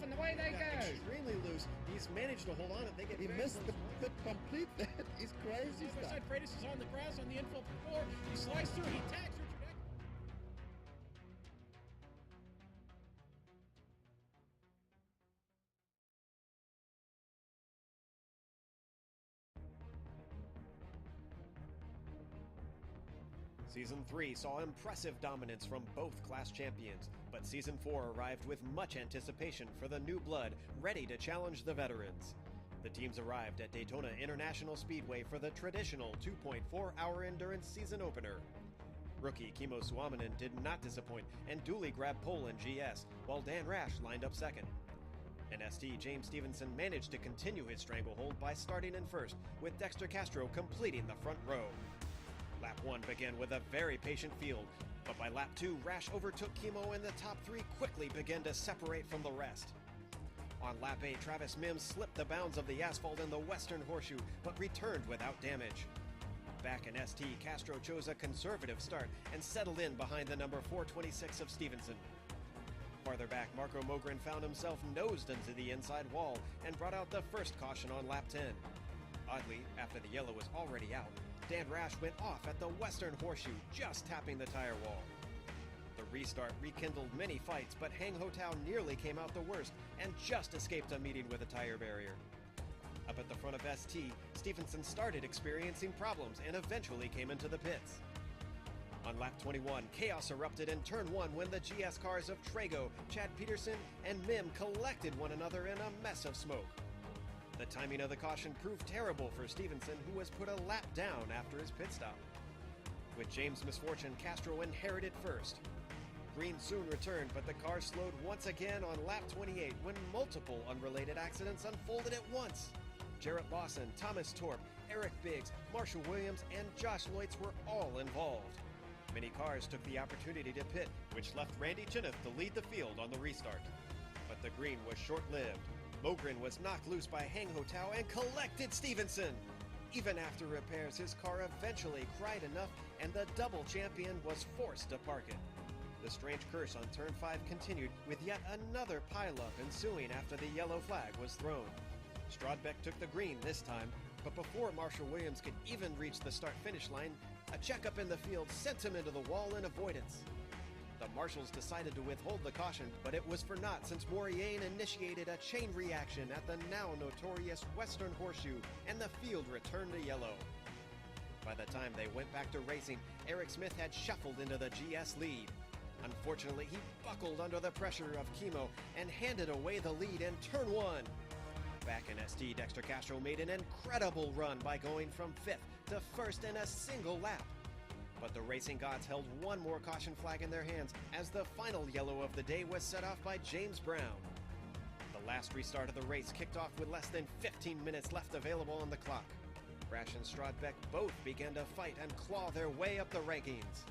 off, and away they go. Extremely loose. He's managed to hold on, and he missed the pit complete. That is crazy The stuff. side Freitas is on the grass on the infield floor. He slides through. He tags Richard Ekholm. Season 3 saw impressive dominance from both class champions, but Season 4 arrived with much anticipation for the new blood ready to challenge the veterans. The teams arrived at Daytona International Speedway for the traditional 2.4-hour endurance season opener. Rookie Kimmo Suominen did not disappoint and duly grabbed pole in GS, while Dan Rash lined up second. In ST, James Stevenson managed to continue his stranglehold by starting in first, with Dexter Castro completing the front row. Lap 1 began with a very patient field, but by lap 2, Rash overtook Kimmo and the top 3 quickly began to separate from the rest. On lap 8, Travis Mims slipped the bounds of the asphalt in the Western Horseshoe, but returned without damage. Back in ST, Castro chose a conservative start and settled in behind the number 426 of Stevenson. Farther back, Marco Mogren found himself nosed into the inside wall and brought out the first caution on lap 10. Oddly, after the yellow was already out, Dan Rash went off at the Western Horseshoe, just tapping the tire wall. The restart rekindled many fights, but Hang Ho Tao nearly came out the worst and just escaped a meeting with a tire barrier. Up at the front of ST, Stevenson started experiencing problems and eventually came into the pits. On lap 21, chaos erupted in turn 1 when the GS cars of Trago, Chad Peterson, and Mim collected one another in a mess of smoke. The timing of the caution proved terrible for Stevenson, who was put a lap down after his pit stop. With James' misfortune, Castro inherited first. Green soon returned, but the car slowed once again on lap 28 when multiple unrelated accidents unfolded at once. Jarrett Lawson, Thomas Torp, Eric Biggs, Marshall Williams, and Josh Loitz were all involved. Many cars took the opportunity to pit, which left Randy Chinnock to lead the field on the restart. But the green was short-lived. Mogren was knocked loose by Hang Ho Tao and collected Stevenson. Even after repairs, his car eventually cried enough and the double champion was forced to park it. The strange curse on turn 5 continued, with yet another pileup ensuing after the yellow flag was thrown. Strodbeck took the green this time, but before Marshall Williams could even reach the start-finish line, a checkup in the field sent him into the wall in avoidance. The marshals decided to withhold the caution, but it was for naught since Moriane initiated a chain reaction at the now notorious Western Horseshoe, and the field returned to yellow. By the time they went back to racing, Eric Smith had shuffled into the GS lead. Unfortunately, he buckled under the pressure of Kimmo and handed away the lead in turn 1. Back in ST, Dexter Castro made an incredible run by going from 5th to 1st in a single lap. But the racing gods held one more caution flag in their hands as the final yellow of the day was set off by James Browne. The last restart of the race kicked off with less than 15 minutes left available on the clock. Rash and Strodbeck both began to fight and claw their way up the rankings.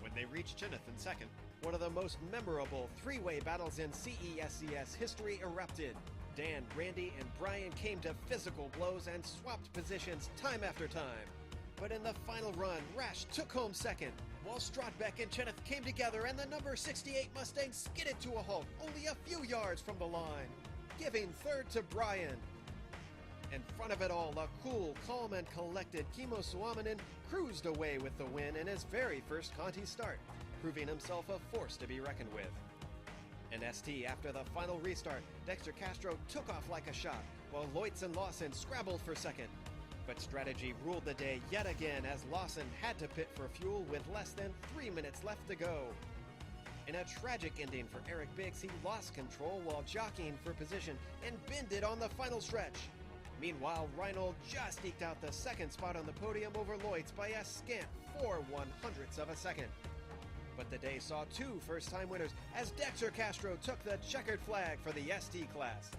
When they reached Chinnock in second, one of the most memorable three-way battles in CESCS history erupted. Dan, Randy, and Brian came to physical blows and swapped positions time after time. But in the final run, Rash took home second, while Strodbeck and Chinnock came together and the number 68 Mustang skidded to a halt only a few yards from the line, giving third to Brian. In front of it all, a cool, calm, and collected Kimmo Suominen cruised away with the win in his very first Conti start, proving himself a force to be reckoned with. In ST, after the final restart, Dexter Castro took off like a shot, while Loitz and Lawson scrabbled for second. But strategy ruled the day yet again as Lawson had to pit for fuel with less than 3 minutes left to go. In a tragic ending for Eric Biggs, he lost control while jockeying for position and bended on the final stretch. Meanwhile, Reinold just eked out the second spot on the podium over Loitz by a scant 4/100ths of a second. But the day saw two first-time winners as Dexter Castro took the checkered flag for the ST class.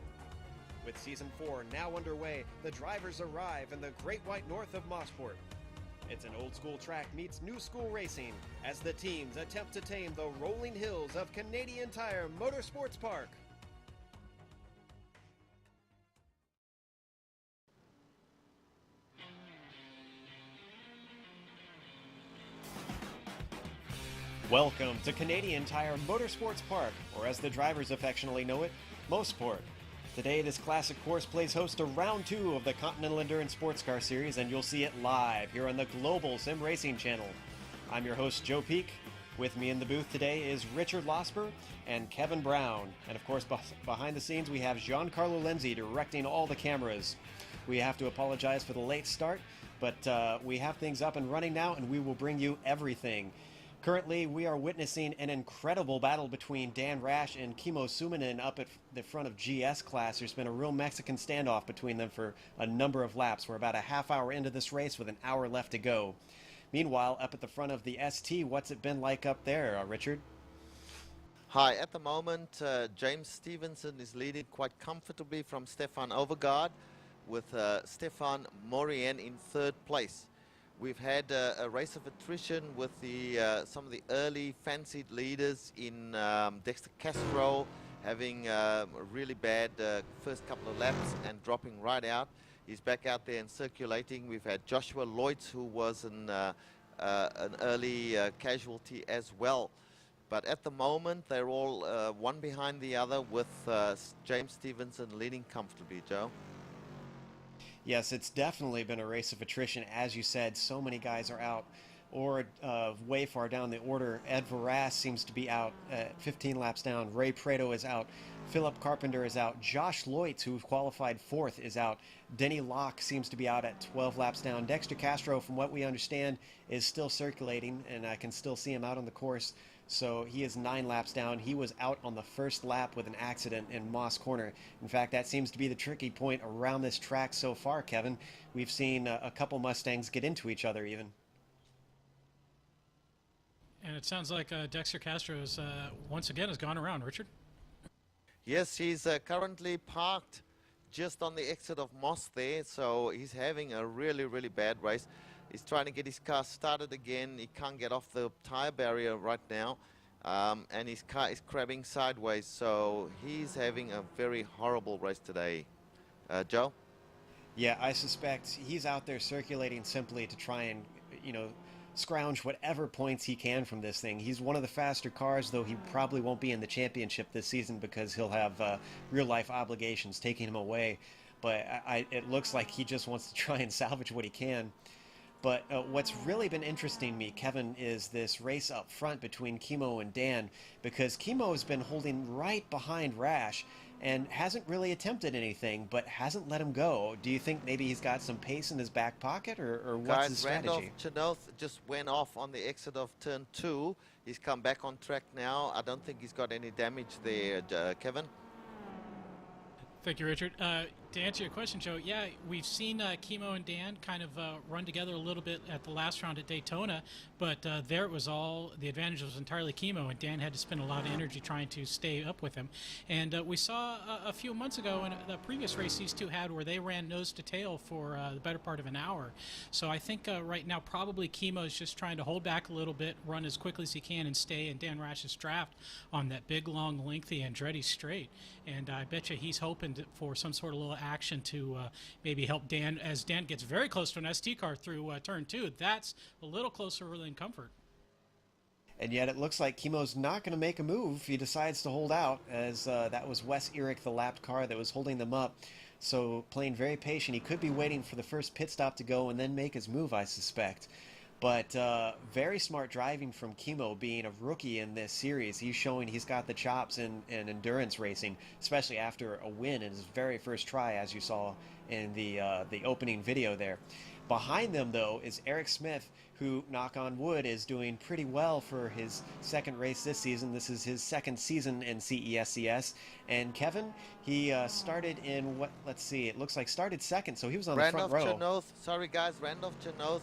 With Season 4 now underway, the drivers arrive in the Great White North of Motorsports. It's an old-school track meets new-school racing as the teams attempt to tame the rolling hills of Canadian Tire Motorsports Park. Welcome to Canadian Tire Motorsports Park, or as the drivers affectionately know it, Motorsport. Today, this classic course plays host to round 2 of the Continental Endurance Sports Car Series, and you'll see it live here on the Global Sim Racing Channel. I'm your host, Joe Peak. With me in the booth today is Richard Losper and Kevin Browne. And of course, behind the scenes, we have Giancarlo Lenzi directing all the cameras. We have to apologize for the late start, but we have things up and running now, and we will bring you everything. Currently, we are witnessing an incredible battle between Dan Rash and Kimmo Suominen up at the front of GS class. There's been a real Mexican standoff between them for a number of laps. We're about a half hour into this race with an hour left to go. Meanwhile, up at the front of the ST, what's it been like up there, Richard? Hi, at the moment, James Stevenson is leading quite comfortably from Stefan Overgaard, with Stefan Morien in third place. We've had a race of attrition with some of the early fancied leaders in Dexter Castro having a really bad first couple of laps and dropping right out. He's back out there and circulating. We've had Joshua Leutz, who was an early casualty as well. But at the moment, they're all one behind the other, with James Stevenson leading comfortably, Joe. Yes, it's definitely been a race of attrition. As you said, so many guys are out or way far down the order. Ed Verras seems to be out 15 laps down. Ray Prado is out. Philip Carpenter is out. Josh Leutz, who qualified 4th, is out. Denny Locke seems to be out at 12 laps down. Dexter Castro, from what we understand, is still circulating, and I can still see him out on the course. So he is 9 laps down. He was out on the first lap with an accident in Moss Corner. In fact, that seems to be the tricky point around this track so far, Kevin. We've seen a couple Mustangs get into each other even. And it sounds like Dexter Castro is, once again has gone around, Richard. Yes, he's currently parked just on the exit of Moss there, so he's having a really, really bad race. He's trying to get his car started again. He can't get off the tire barrier right now, and his car is crabbing sideways, so he's having a very horrible race today. Joe? Yeah, I suspect he's out there circulating simply to try and, scrounge whatever points he can from this thing. He's one of the faster cars, though he probably won't be in the championship this season because he'll have real-life obligations taking him away. But it looks like he just wants to try and salvage what he can. But what's really been interesting me, Kevin, is this race up front between Kimmo and Dan, because Kimmo has been holding right behind Rash and hasn't really attempted anything, but hasn't let him go. Do you think maybe he's got some pace in his back pocket, or what's his strategy? Randolph Chenoth just went off on the exit of turn 2. He's come back on track now. I don't think he's got any damage there, Kevin. Thank you, Richard. To answer your question, Joe, yeah, we've seen Kimmo and Dan kind of run together a little bit at the last round at Daytona, but there it was all, the advantage was entirely Kimmo, and Dan had to spend a lot of energy trying to stay up with him. And we saw a few months ago in the previous race these two had where they ran nose to tail for the better part of an hour. So I think right now probably Kimmo is just trying to hold back a little bit, run as quickly as he can, and stay in Dan Rash's draft on that big, long, lengthy Andretti straight. And I bet you he's hoping for some sort of little action to maybe help Dan as Dan gets very close to an ST car through turn 2. That's a little closer than comfort. And yet it looks like Kimmo's not going to make a move. He decides to hold out, as that was Wes Eric, the lapped car that was holding them up. So playing very patient. He could be waiting for the first pit stop to go and then make his move, I suspect. But very smart driving from Kimmo, being a rookie in this series. He's showing he's got the chops in endurance racing, especially after a win in his very first try, as you saw in the opening video there. Behind them, though, is Eric Smith, who, knock on wood, is doing pretty well for his second race this season. This is his second season in CESCS. And Kevin, he started in it looks like started second, so he was on the front row. Randolph Chenoth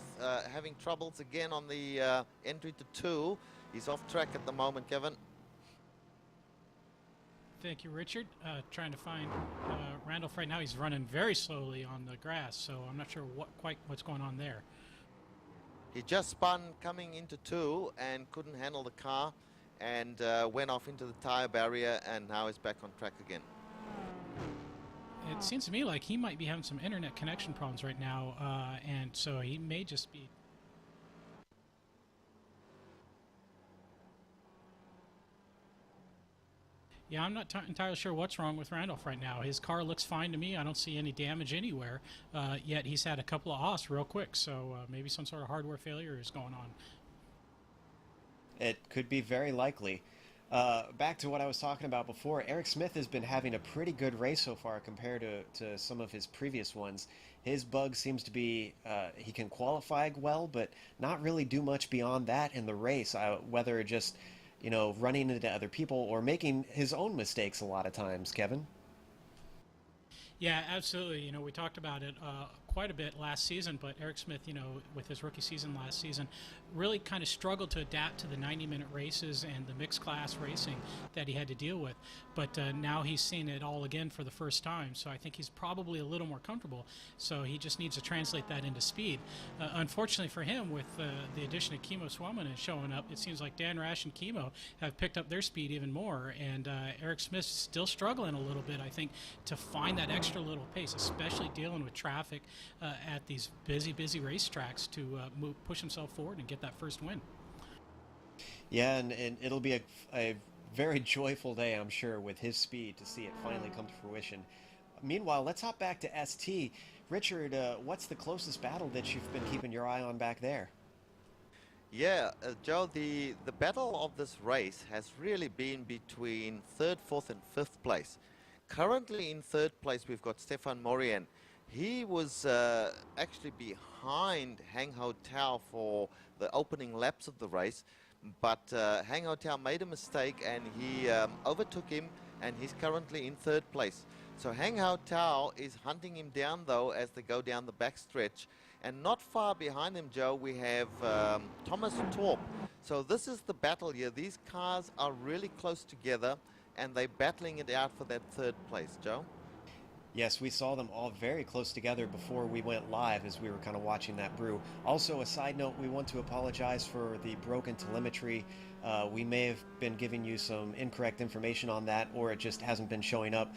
having troubles again on the entry to 2. He's off track at the moment, Kevin. Thank you, Richard. Trying to find Randolph right now. He's running very slowly on the grass, so I'm not sure what's going on there. He just spun coming into 2 and couldn't handle the car and went off into the tire barrier, and now is back on track again. It seems to me like he might be having some internet connection problems right now, and so he may just be... Yeah, I'm not entirely sure what's wrong with Randolph right now. His car looks fine to me. I don't see any damage anywhere. Yet he's had a couple of offs real quick, so maybe some sort of hardware failure is going on. It could be very likely. Back to what I was talking about before, Eric Smith has been having a pretty good race so far compared to some of his previous ones. His bug seems to be he can qualify well, but not really do much beyond that in the race, whether just, running into other people or making his own mistakes a lot of times, Kevin. Yeah, absolutely. We talked about it quite a bit last season, but Eric Smith, with his rookie season last season, really kind of struggled to adapt to the 90-minute races and the mixed class racing that he had to deal with. But now he's seen it all again for the first time, so I think he's probably a little more comfortable. So he just needs to translate that into speed. Unfortunately for him, with the addition of Kimo Suominen showing up, it seems like Dan Rash and Kimo have picked up their speed even more, and Eric Smith's still struggling a little bit, I think, to find that extra little pace, especially dealing with traffic at these busy racetracks to push himself forward and get that first win. Yeah, and it'll be a very joyful day, I'm sure, with his speed to see it finally come to fruition. Meanwhile, let's hop back to ST. Richard, what's the closest battle that you've been keeping your eye on back there? Yeah, Joe, the battle of this race has really been between 3rd, 4th and 5th place. Currently in 3rd place, we've got Stefan Morien. He was actually behind Hang Ho Tao for the opening laps of the race, but Hang Ho Tao made a mistake and he overtook him, and he's currently in 3rd place. So Hang Ho Tao is hunting him down, though, as they go down the backstretch. And not far behind him, Joe, we have Thomas Torp. So this is the battle here. These cars are really close together, and they're battling it out for that 3rd place, Joe. Yes, we saw them all very close together before we went live as we were kind of watching that brew. Also, a side note, we want to apologize for the broken telemetry. We may have been giving you some incorrect information on that, or it just hasn't been showing up.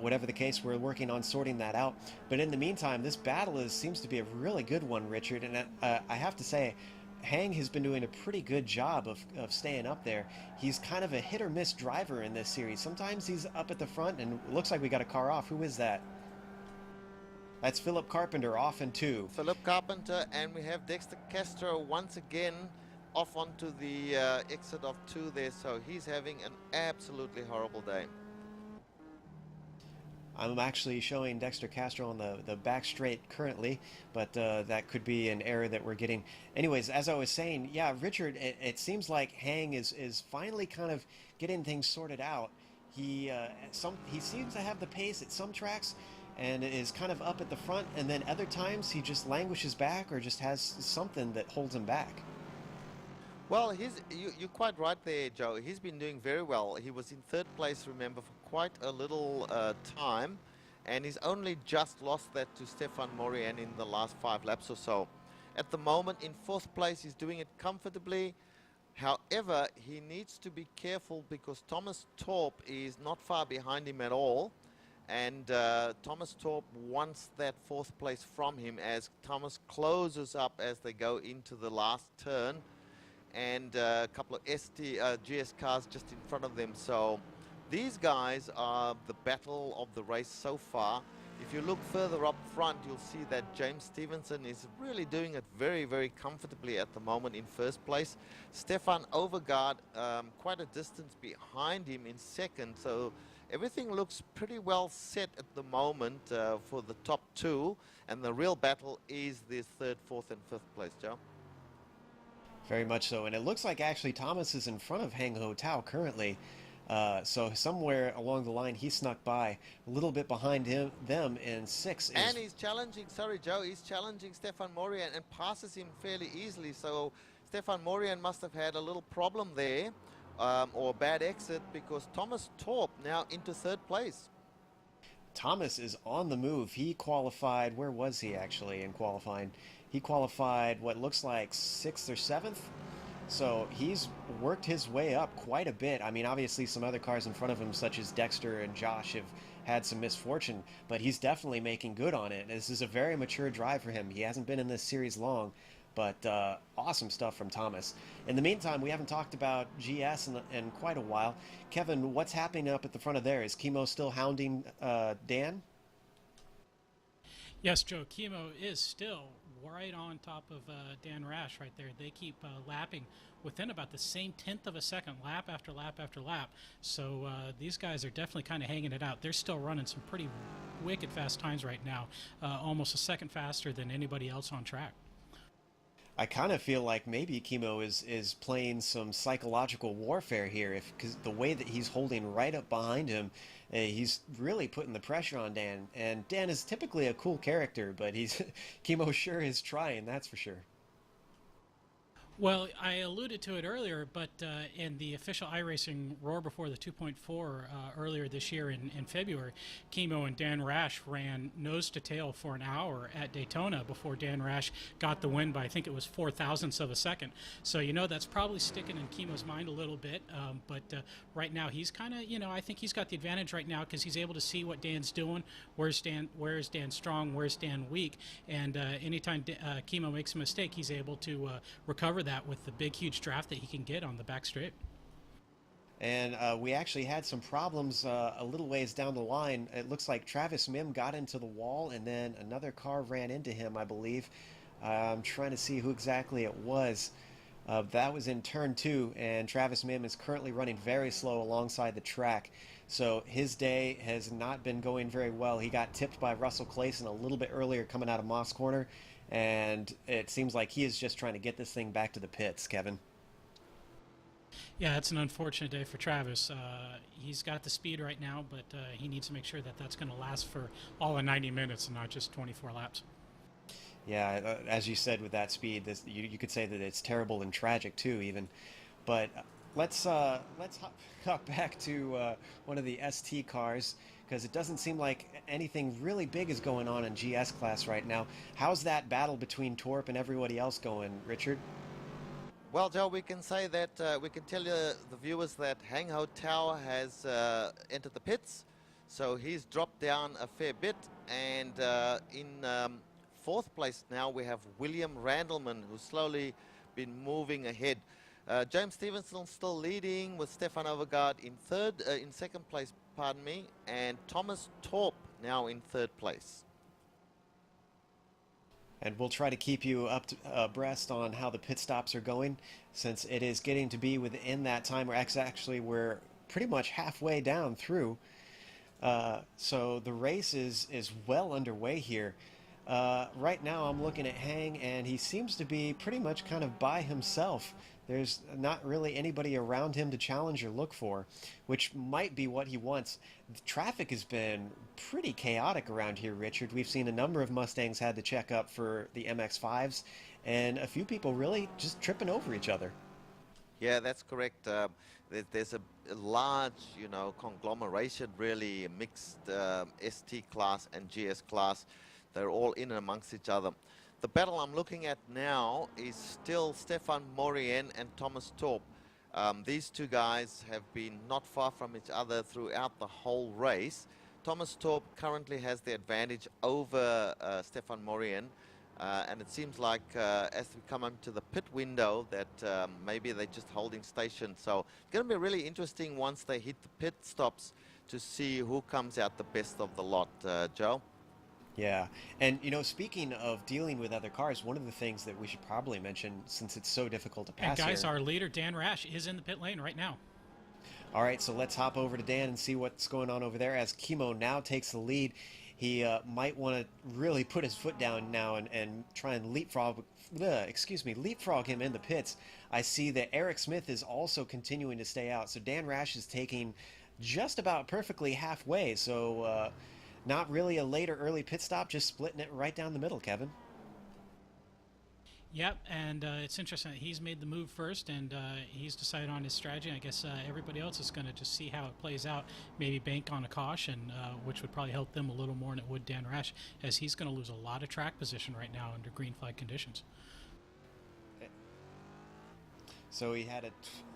Whatever the case, we're working on sorting that out. But in the meantime, this battle seems to be a really good one, Richard. And I have to say, Hang has been doing a pretty good job of staying up there. He's kind of a hit-or-miss driver in this series. Sometimes he's up at the front, and it looks like we got a car off. Who is that? That's Philip Carpenter off in 2. Philip Carpenter, and we have Dexter Castro once again off onto the exit of 2 there. So he's having an absolutely horrible day. I'm actually showing Dexter Castro on the back straight currently, but that could be an error that we're getting. Anyways, as I was saying, yeah, Richard, it seems like Hang is finally kind of getting things sorted out. He seems to have the pace at some tracks and is kind of up at the front, and then other times he just languishes back or just has something that holds him back. Well, you're quite right there, Joe. He's been doing very well. He was in 3rd place, remember, for quite a little time, and he's only just lost that to Stefan Morien in the last 5 laps or so. At the moment, in 4th place, he's doing it comfortably. However, he needs to be careful because Thomas Torp is not far behind him at all, and Thomas Torp wants that 4th place from him as Thomas closes up as they go into the last turn, and a couple of GS cars just in front of them. So these guys are the battle of the race so far. If you look further up front, you'll see that James Stevenson is really doing it very comfortably at the moment in 1st place. Stefan Overgaard quite a distance behind him in 2nd. So everything looks pretty well set at the moment for the top 2. And the real battle is this 3rd, 4th and 5th place, Joe. Very much so, and it looks like actually Thomas is in front of Hang Ho Tao currently. So somewhere along the line he snuck by, a little bit behind them in 6. And he's challenging, sorry Joe, he's challenging Stefan Morien and passes him fairly easily. So Stefan Morien must have had a little problem there, or a bad exit, because Thomas Torp now into 3rd place. Thomas is on the move. He qualified, where was he actually in qualifying? He qualified what looks like 6th or 7th. So he's worked his way up quite a bit. I mean, obviously some other cars in front of him, such as Dexter and Josh, have had some misfortune, but he's definitely making good on it. This is a very mature drive for him. He hasn't been in this series long, But awesome stuff from Thomas. In the meantime, we haven't talked about GS in quite a while. Kevin, what's happening up at the front of there? Is Chemo still hounding Dan? Yes, Joe, Chemo is still right on top of Dan Rash right there. They keep lapping within about the same tenth of a second, lap after lap after lap. So these guys are definitely kind of hanging it out. They're still running some pretty wicked fast times right now, almost a second faster than anybody else on track. I kind of feel like maybe Chemo is playing some psychological warfare here, because the way that he's holding right up behind him, he's really putting the pressure on Dan. And Dan is typically a cool character, but Chemo sure is trying, that's for sure. Well, I alluded to it earlier, but in the official iRacing Roar Before the 2.4 earlier this year in February, Chemo and Dan Rash ran nose to tail for an hour at Daytona before Dan Rash got the win by, I think it was 4 thousandths of a second. So, that's probably sticking in Chemo's mind a little bit. But right now, he's kind of, I think he's got the advantage right now because he's able to see what Dan's doing, where is Dan strong, where's Dan weak. And anytime Chemo makes a mistake, he's able to recover that with the big huge draft that he can get on the back straight. And we actually had some problems a little ways down the line. It looks like Travis Mim got into the wall and then another car ran into him, I believe. I'm trying to see who exactly it was. That was in turn 2, and Travis Mim is currently running very slow alongside the track. So his day has not been going very well. He got tipped by Russell Clayson a little bit earlier coming out of Moss Corner. And it seems like he is just trying to get this thing back to the pits, Kevin. Yeah, it's an unfortunate day for Travis. He's got the speed right now, but he needs to make sure that that's going to last for all of 90 minutes and not just 24 laps. Yeah, as you said, with that speed, you could say that it's terrible and tragic too, even. But let's hop back to one of the ST cars, because it doesn't seem like anything really big is going on in GS class right now. How's that battle between Torp and everybody else going, Richard? Well, Joe, we can say that we can tell you, the viewers, that Hang Ho Tao has entered the pits, so he's dropped down a fair bit, and in 4th place now we have William Randleman, who's slowly been moving ahead. James Stevenson still leading with Stefan Overgaard in 2nd place, pardon me, and Thomas Torp now in 3rd place. And we'll try to keep you abreast on how the pit stops are going, since it is getting to be within that time. We're pretty much halfway down through. So the race is well underway here. Right now I'm looking at Hang, and he seems to be pretty much kind of by himself. There's not really anybody around him to challenge or look for, which might be what he wants. The traffic has been pretty chaotic around here, Richard. We've seen a number of Mustangs had to check up for the MX-5s, and a few people really just tripping over each other. Yeah, that's correct. There's a large, conglomeration, really, mixed ST class and GS class. They're all in and amongst each other. The battle I'm looking at now is still Stefan Morien and Thomas Torp. These two guys have been not far from each other throughout the whole race. Thomas Torp currently has the advantage over Stefan Morien, and it seems like as we come into the pit window that maybe they're just holding station. So it's going to be really interesting once they hit the pit stops to see who comes out the best of the lot, Joe. Yeah, and speaking of dealing with other cars, one of the things that we should probably mention, since it's so difficult to pass and guys, here, our leader Dan Rash is in the pit lane right now. All right, so let's hop over to Dan and see what's going on over there as Chemo now takes the lead. He might want to really put his foot down now and try and leapfrog him in the pits. I see that Eric Smith is also continuing to stay out, so Dan Rash is taking just about perfectly halfway, so not really a late or early pit stop, just splitting it right down the middle, Kevin. Yep, and it's interesting that he's made the move first, and he's decided on his strategy. I guess everybody else is going to just see how it plays out, maybe bank on a caution, which would probably help them a little more than it would Dan Rash, as he's going to lose a lot of track position right now under green flag conditions. So he had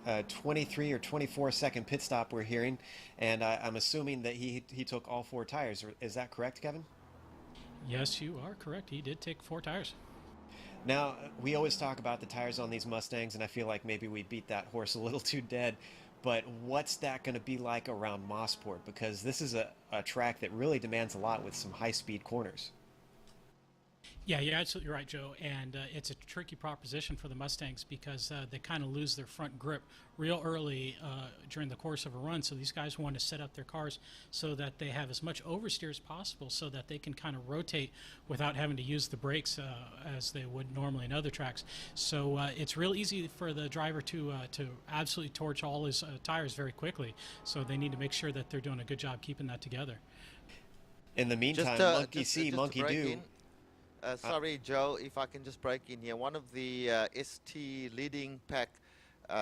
a 23 or 24 second pit stop, we're hearing, and I'm assuming that he took all 4 tires. Is that correct, Kevin? Yes, you are correct. He did take 4 tires. Now, we always talk about the tires on these Mustangs, and I feel like maybe we beat that horse a little too dead. But what's that going to be like around Mosport? Because this is a track that really demands a lot with some high-speed corners. Yeah, you're absolutely right, Joe. And it's a tricky proposition for the Mustangs because they kind of lose their front grip real early during the course of a run. So these guys want to set up their cars so that they have as much oversteer as possible so that they can kind of rotate without having to use the brakes as they would normally in other tracks. So it's real easy for the driver to absolutely torch all his tires very quickly. So they need to make sure that they're doing a good job keeping that together. In the meantime, monkey see, monkey do. Sorry, Joe, if I can just break in here. One of the ST leading pack,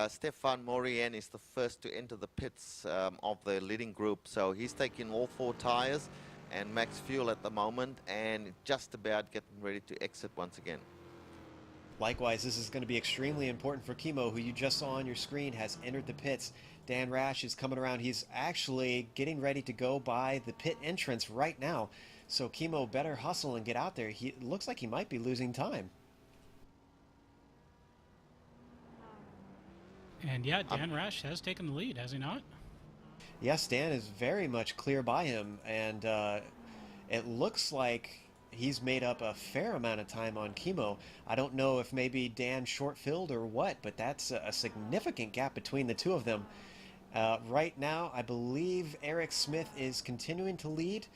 Stefan Morien, is the first to enter the pits of the leading group. So he's taking all 4 tires and max fuel at the moment and just about getting ready to exit once again. Likewise, this is going to be extremely important for Kimo, who you just saw on your screen has entered the pits. Dan Rash is coming around. He's actually getting ready to go by the pit entrance right now. So Kimo better hustle and get out there. He looks like he might be losing time. And yeah, Dan Rash has taken the lead, has he not? Yes, Dan is very much clear by him, and it looks like he's made up a fair amount of time on Kimo. I don't know if maybe Dan short-filled or what, but that's a significant gap between the two of them. Right now, I believe Eric Smith is continuing to lead.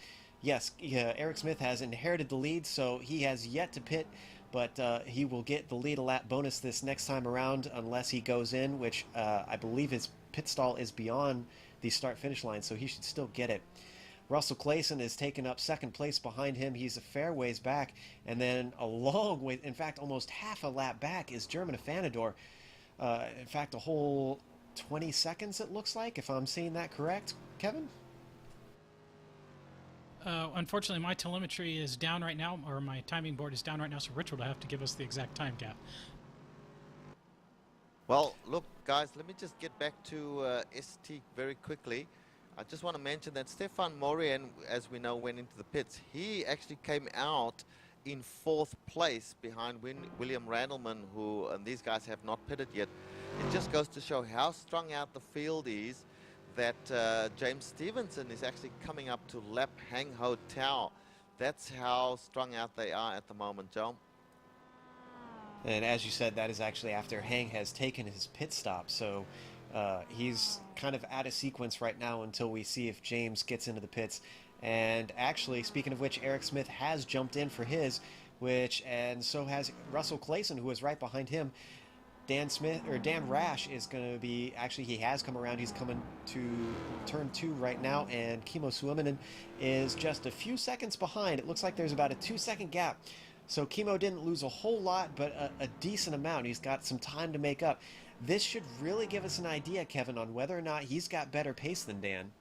Yes, Eric Smith has inherited the lead, so he has yet to pit, but he will get the lead a lap bonus this next time around unless he goes in, which I believe his pit stall is beyond the start-finish line, so he should still get it. Russell Clayson is taken up second place behind him. He's a fair ways back, and then a long way, in fact, almost half a lap back is German Afanador. In fact, a whole 20 seconds it looks like, if I'm seeing that correct, Kevin? Unfortunately, my telemetry is down right now, or my timing board is down right now, so Richard will have to give us the exact time gap. Well, look, guys, let me just get back to ST very quickly. I just want to mention that Stefan Morien, as we know, went into the pits. He actually came out in 4th place behind William Randleman, who and these guys have not pitted yet. It just goes to show how strung out the field is, that James Stevenson is actually coming up to lap Hang Ho Tao. That's how strung out they are at the moment, Joe. And as you said, that is actually after Hang has taken his pit stop. So he's kind of out of sequence right now until we see if James gets into the pits. And actually, speaking of which, Eric Smith has jumped in for his, and so has Russell Clayson, who is right behind him. Dan Rash is going to be, actually he has come around, he's coming to turn 2 right now, and Kimo Suominen is just a few seconds behind. It looks like there's about a 2-second gap. So Kimo didn't lose a whole lot, but a decent amount. He's got some time to make up. This should really give us an idea, Kevin, on whether or not he's got better pace than Dan.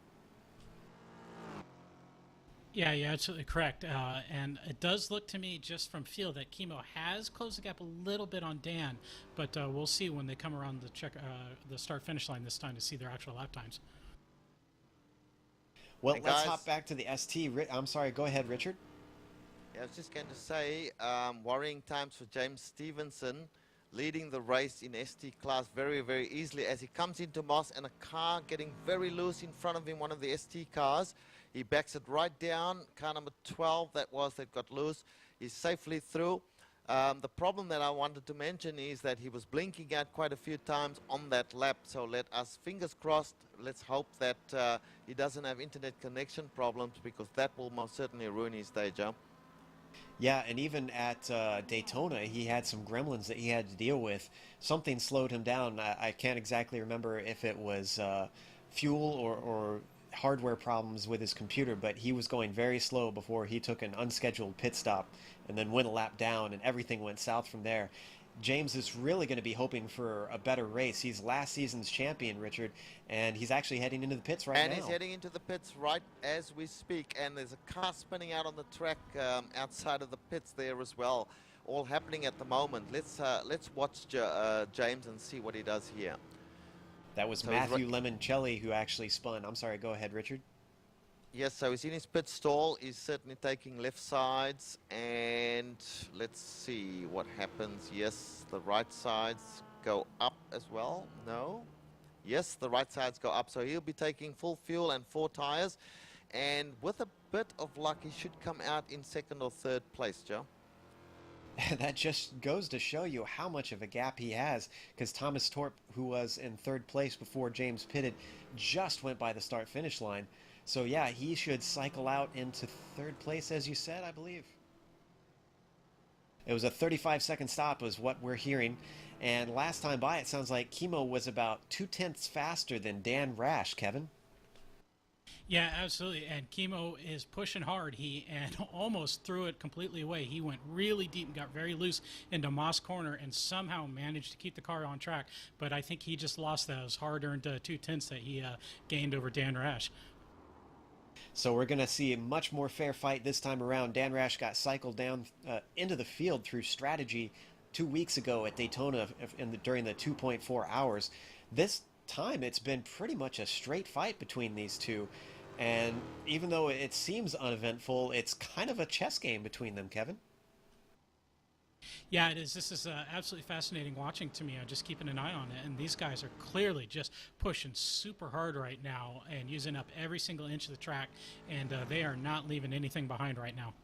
Yeah, you're absolutely correct. And it does look to me, just from feel, that Kimo has closed the gap a little bit on Dan, but we'll see when they come around the start-finish line this time to see their actual lap times. Well, let's hop back to the ST. I'm sorry, go ahead, Richard. Yeah, I was just going to say, worrying times for James Stevenson, leading the race in ST class very, very easily as he comes into Moss and a car getting very loose in front of him, one of the ST cars. He backs it right down, car number 12 that got loose. He's safely through. The problem that I wanted to mention is that he was blinking out quite a few times on that lap. So let us, fingers crossed, let's hope that he doesn't have internet connection problems, because that will most certainly ruin his day, Joe. Yeah, and even at Daytona, he had some gremlins that he had to deal with. Something slowed him down. I can't exactly remember if it was fuel or hardware problems with his computer, but he was going very slow before he took an unscheduled pit stop and then went a lap down, and everything went south from there. James is really going to be hoping for a better race. He's last season's champion, Richard, and he's actually heading into the pits right now. And he's heading into the pits right as we speak, and there's a car spinning out on the track outside of the pits there as well, all happening at the moment. Let's watch James and see what he does here. That was Matthew Lemoncelli who actually spun. I'm sorry, go ahead, Richard. Yes, so he's in his pit stall. He's certainly taking left sides. And let's see what happens. Yes, the right sides go up as well. No. Yes, the right sides go up. So he'll be taking full fuel and 4 tires. And with a bit of luck, he should come out in 2nd or 3rd place, Joe. That just goes to show you how much of a gap he has, because Thomas Torp, who was in 3rd place before James pitted, just went by the start-finish line. So yeah, he should cycle out into 3rd place, as you said, I believe. It was a 35-second stop is what we're hearing. And last time by, it sounds like Kimo was about 0.2 faster than Dan Rash, Kevin. Yeah, absolutely. And Kimo is pushing hard. He almost threw it completely away. He went really deep and got very loose into Moss Corner and somehow managed to keep the car on track. But I think he just lost those hard-earned 0.2 that he gained over Dan Rash. So we're going to see a much more fair fight this time around. Dan Rash got cycled down into the field through strategy 2 weeks ago at Daytona during the 2.4 hours. This time it's been pretty much a straight fight between these two. And even though it seems uneventful, it's kind of a chess game between them, Kevin. Yeah, it is. This is absolutely fascinating watching to me. I'm just keeping an eye on it. And these guys are clearly just pushing super hard right now and using up every single inch of the track. And they are not leaving anything behind right now.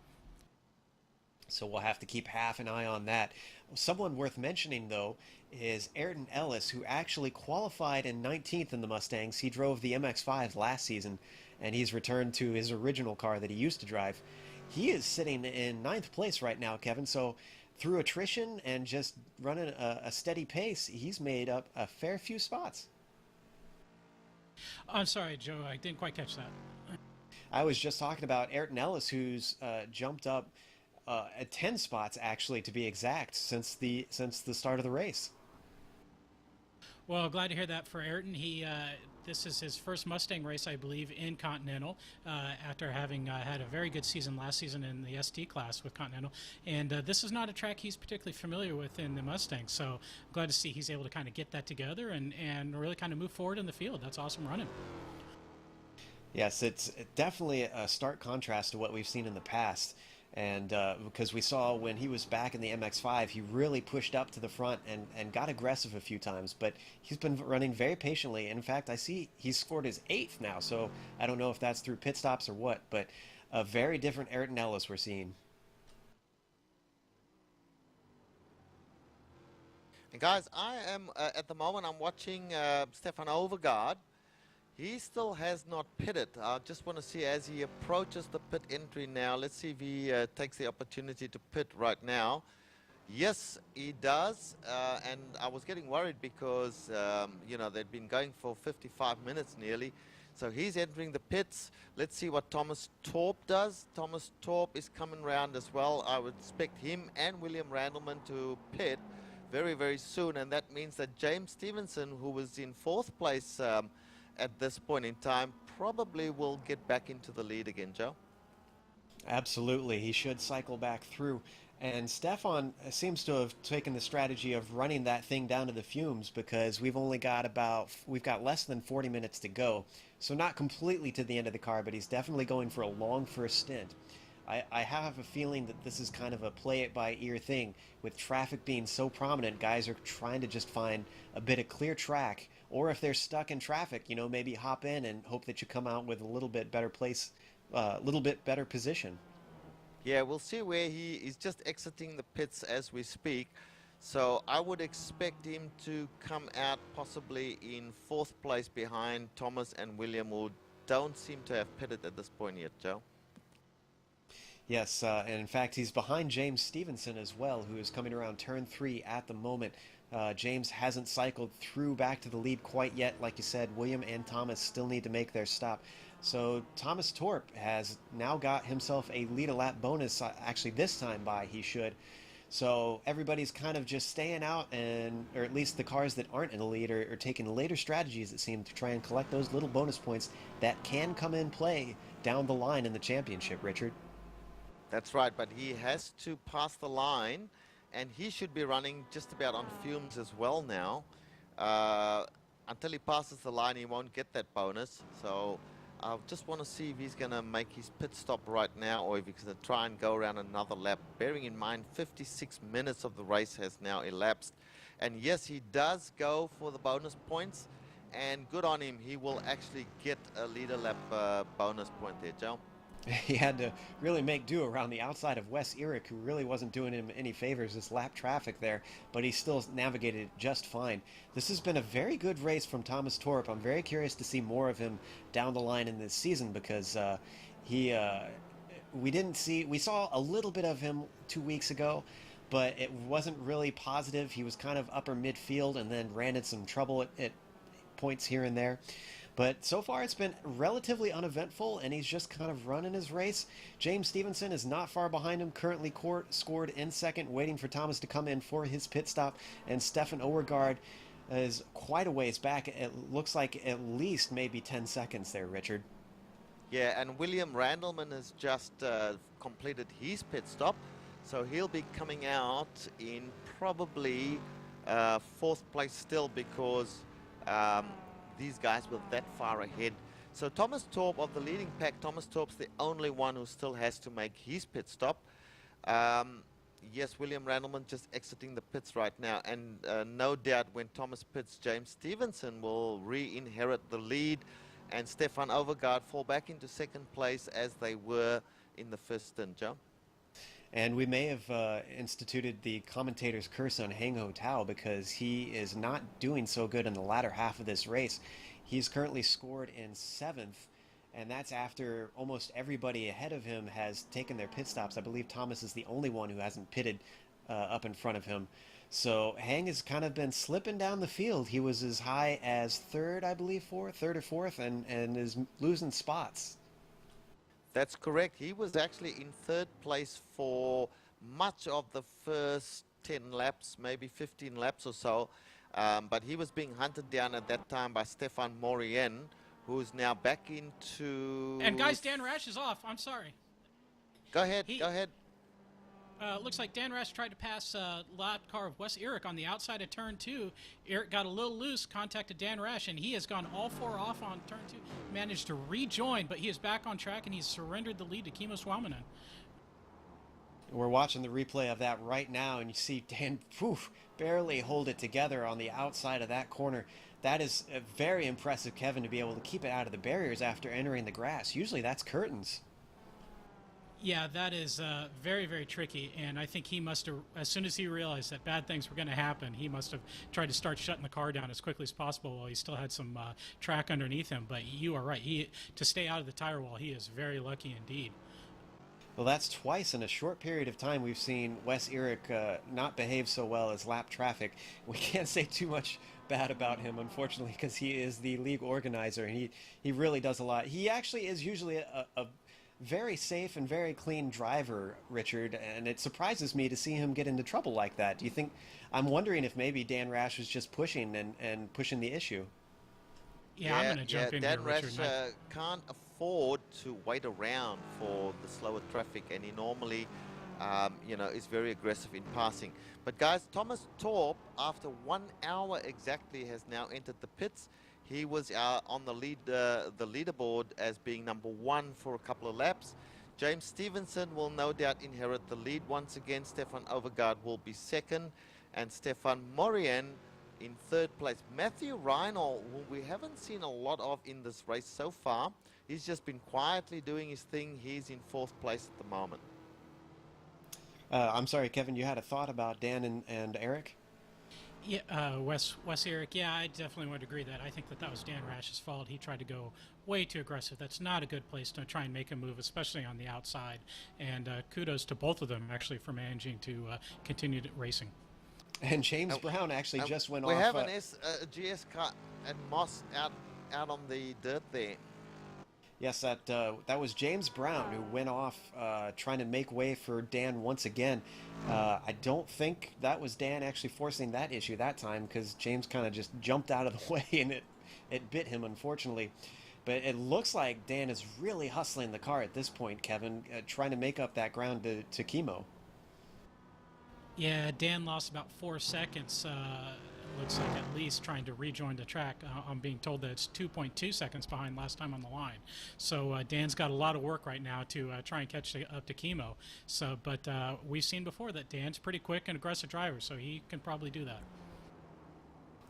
So we'll have to keep half an eye on that. Someone worth mentioning, though, is Ayrton Ellis, who actually qualified in 19th in the Mustangs. He drove the MX-5 last season, and he's returned to his original car that he used to drive. He is sitting in 9th place right now, Kevin. So through attrition and just running a steady pace, he's made up a fair few spots. I'm sorry, Joe. I didn't quite catch that. I was just talking about Ayrton Ellis, who's jumped up at 10 spots, actually, to be exact, since the start of the race. Well, glad to hear that for Ayrton. This is his first Mustang race, I believe, in Continental, after having had a very good season last season in the ST class with Continental. And this is not a track he's particularly familiar with in the Mustang, so I'm glad to see he's able to kind of get that together and really kind of move forward in the field. That's awesome running. Yes, it's definitely a stark contrast to what we've seen in the past. And because we saw when he was back in the MX-5, he really pushed up to the front and got aggressive a few times. But he's been running very patiently. In fact, I see he's scored his 8th now. So I don't know if that's through pit stops or what. But a very different Ayrton Ellis we're seeing. And guys, I am, at the moment, I'm watching Stefan Overgaard. He still has not pitted. I just want to see as he approaches the pit entry now. Let's see if he takes the opportunity to pit right now. Yes, he does. And I was getting worried because, you know, they'd been going for 55 minutes nearly. So he's entering the pits. Let's see what Thomas Torp does. Thomas Torp is coming around as well. I would expect him and William Randleman to pit very, very soon. And that means that James Stevenson, who was in 4th place at this point in time, probably will get back into the lead again, Joe. Absolutely. He should cycle back through. And Stefan seems to have taken the strategy of running that thing down to the fumes, because we've got less than 40 minutes to go. So not completely to the end of the car, but he's definitely going for a long first stint. I have a feeling that this is kind of a play-it-by-ear thing. With traffic being so prominent, guys are trying to just find a bit of clear track, or if they're stuck in traffic, you know, maybe hop in and hope that you come out with a little bit better position. Yeah, we'll see where he is just exiting the pits as we speak. So I would expect him to come out possibly in 4th place behind Thomas and William, who don't seem to have pitted at this point yet, Joe. Yes, and in fact, he's behind James Stevenson as well, who is coming around turn 3 at the moment. James hasn't cycled through back to the lead quite yet. Like you said, William and Thomas still need to make their stop. So Thomas Torp has now got himself a lead a lap bonus. Actually, this time by he should. So everybody's kind of just staying out, or at least the cars that aren't in the lead are taking later strategies, it seems, to try and collect those little bonus points that can come in play down the line in the championship, Richard. That's right, but he has to pass the line, and he should be running just about on fumes as well now. Until he passes the line, he won't get that bonus. So I just want to see if he's going to make his pit stop right now or if he's going to try and go around another lap. Bearing in mind 56 minutes of the race has now elapsed. And yes, he does go for the bonus points. And good on him. He will actually get a leader lap bonus point there, Joe. He had to really make do around the outside of Wes Erik, who really wasn't doing him any favors this lap traffic there, but he still navigated it just fine. This has been a very good race from Thomas Torp. I'm very curious to see more of him down the line in this season because we saw a little bit of him 2 weeks ago, but it wasn't really positive. He was kind of upper midfield and then ran into some trouble at points here and there. But so far it's been relatively uneventful, and he's just kind of running his race. James Stevenson is not far behind him, currently scored in second, waiting for Thomas to come in for his pit stop. And Stefan Overgaard is quite a ways back. It looks like at least maybe 10 seconds there, Richard. Yeah, and William Randleman has just completed his pit stop. So he'll be coming out in probably 4th place still because these guys were that far ahead. So Thomas Torp of the leading pack, Thomas Torp's the only one who still has to make his pit stop. Yes, William Randleman just exiting the pits right now. And no doubt when Thomas pits, James Stevenson will re-inherit the lead and Stefan Overgaard fall back into 2nd place as they were in the first stint, Joe. And we may have instituted the commentator's curse on Hang Ho Tao because he is not doing so good in the latter half of this race. He's currently scored in 7th, and that's after almost everybody ahead of him has taken their pit stops. I believe Thomas is the only one who hasn't pitted up in front of him. So Hang has kind of been slipping down the field. He was as high as 3rd, I believe, 3rd or 4th, and is losing spots. That's correct. He was actually in 3rd place for much of the first 10 laps, maybe 15 laps or so. But he was being hunted down at that time by Stefan Morien, who's now back into... And guys, Dan Rash is off. I'm sorry. Go ahead, go ahead. Looks like Dan Rash tried to pass lap car of Wes Erik on the outside of turn 2. Erik got a little loose, contacted Dan Rash, and he has gone all 4 off on turn 2. Managed to rejoin, but he is back on track, and he's surrendered the lead to Kimmo Suominen. We're watching the replay of that right now, and you see Dan barely hold it together on the outside of that corner. That is very impressive, Kevin, to be able to keep it out of the barriers after entering the grass. Usually that's curtains. Yeah, that is very, very tricky, and I think he must have, as soon as he realized that bad things were going to happen, he must have tried to start shutting the car down as quickly as possible while he still had some track underneath him. But you are right, to stay out of the tire wall, he is very lucky indeed. Well, that's twice in a short period of time we've seen Wes Erik not behave so well as lap traffic. We can't say too much bad about him, unfortunately, because he is the league organizer, and he really does a lot. He actually is usually a very safe and very clean driver, Richard, and it surprises me to see him get into trouble like that. Do you think, I'm wondering if maybe Dan Rash was just pushing and pushing the issue. Yeah, I'm going to jump in Dan here, Rash Richard. can't afford to wait around for the slower traffic, and he normally, is very aggressive in passing. But guys, Thomas Torp, after 1 hour exactly, has now entered the pits. He was on the leaderboard as being number 1 for a couple of laps. James Stevenson will no doubt inherit the lead once again. Stefan Overgaard will be 2nd, and Stefan Morien in 3rd place. Matthew Reinl, who we haven't seen a lot of in this race so far, he's just been quietly doing his thing. He's in 4th place at the moment. I'm sorry, Kevin, you had a thought about Dan and Erik? Yeah, Wes Erik, yeah, I definitely would agree that. I think that was Dan Rash's fault. He tried to go way too aggressive. That's not a good place to try and make a move, especially on the outside. And kudos to both of them, actually, for managing to continue racing. And James Browne actually just went off. We have an GS car and Moss out on the dirt there. Yes, that was James Browne who went off trying to make way for Dan once again. I don't think that was Dan actually forcing that issue that time, because James kind of just jumped out of the way and it bit him, unfortunately. But it looks like Dan is really hustling the car at this point, Kevin, trying to make up that ground to Kimmo. Yeah, Dan lost about 4 seconds looks like at least trying to rejoin the track. I'm being told that it's 2.2 seconds behind last time on the line. So Dan's got a lot of work right now to try and catch up to Chemo. So, but we've seen before that Dan's pretty quick and aggressive driver, so he can probably do that.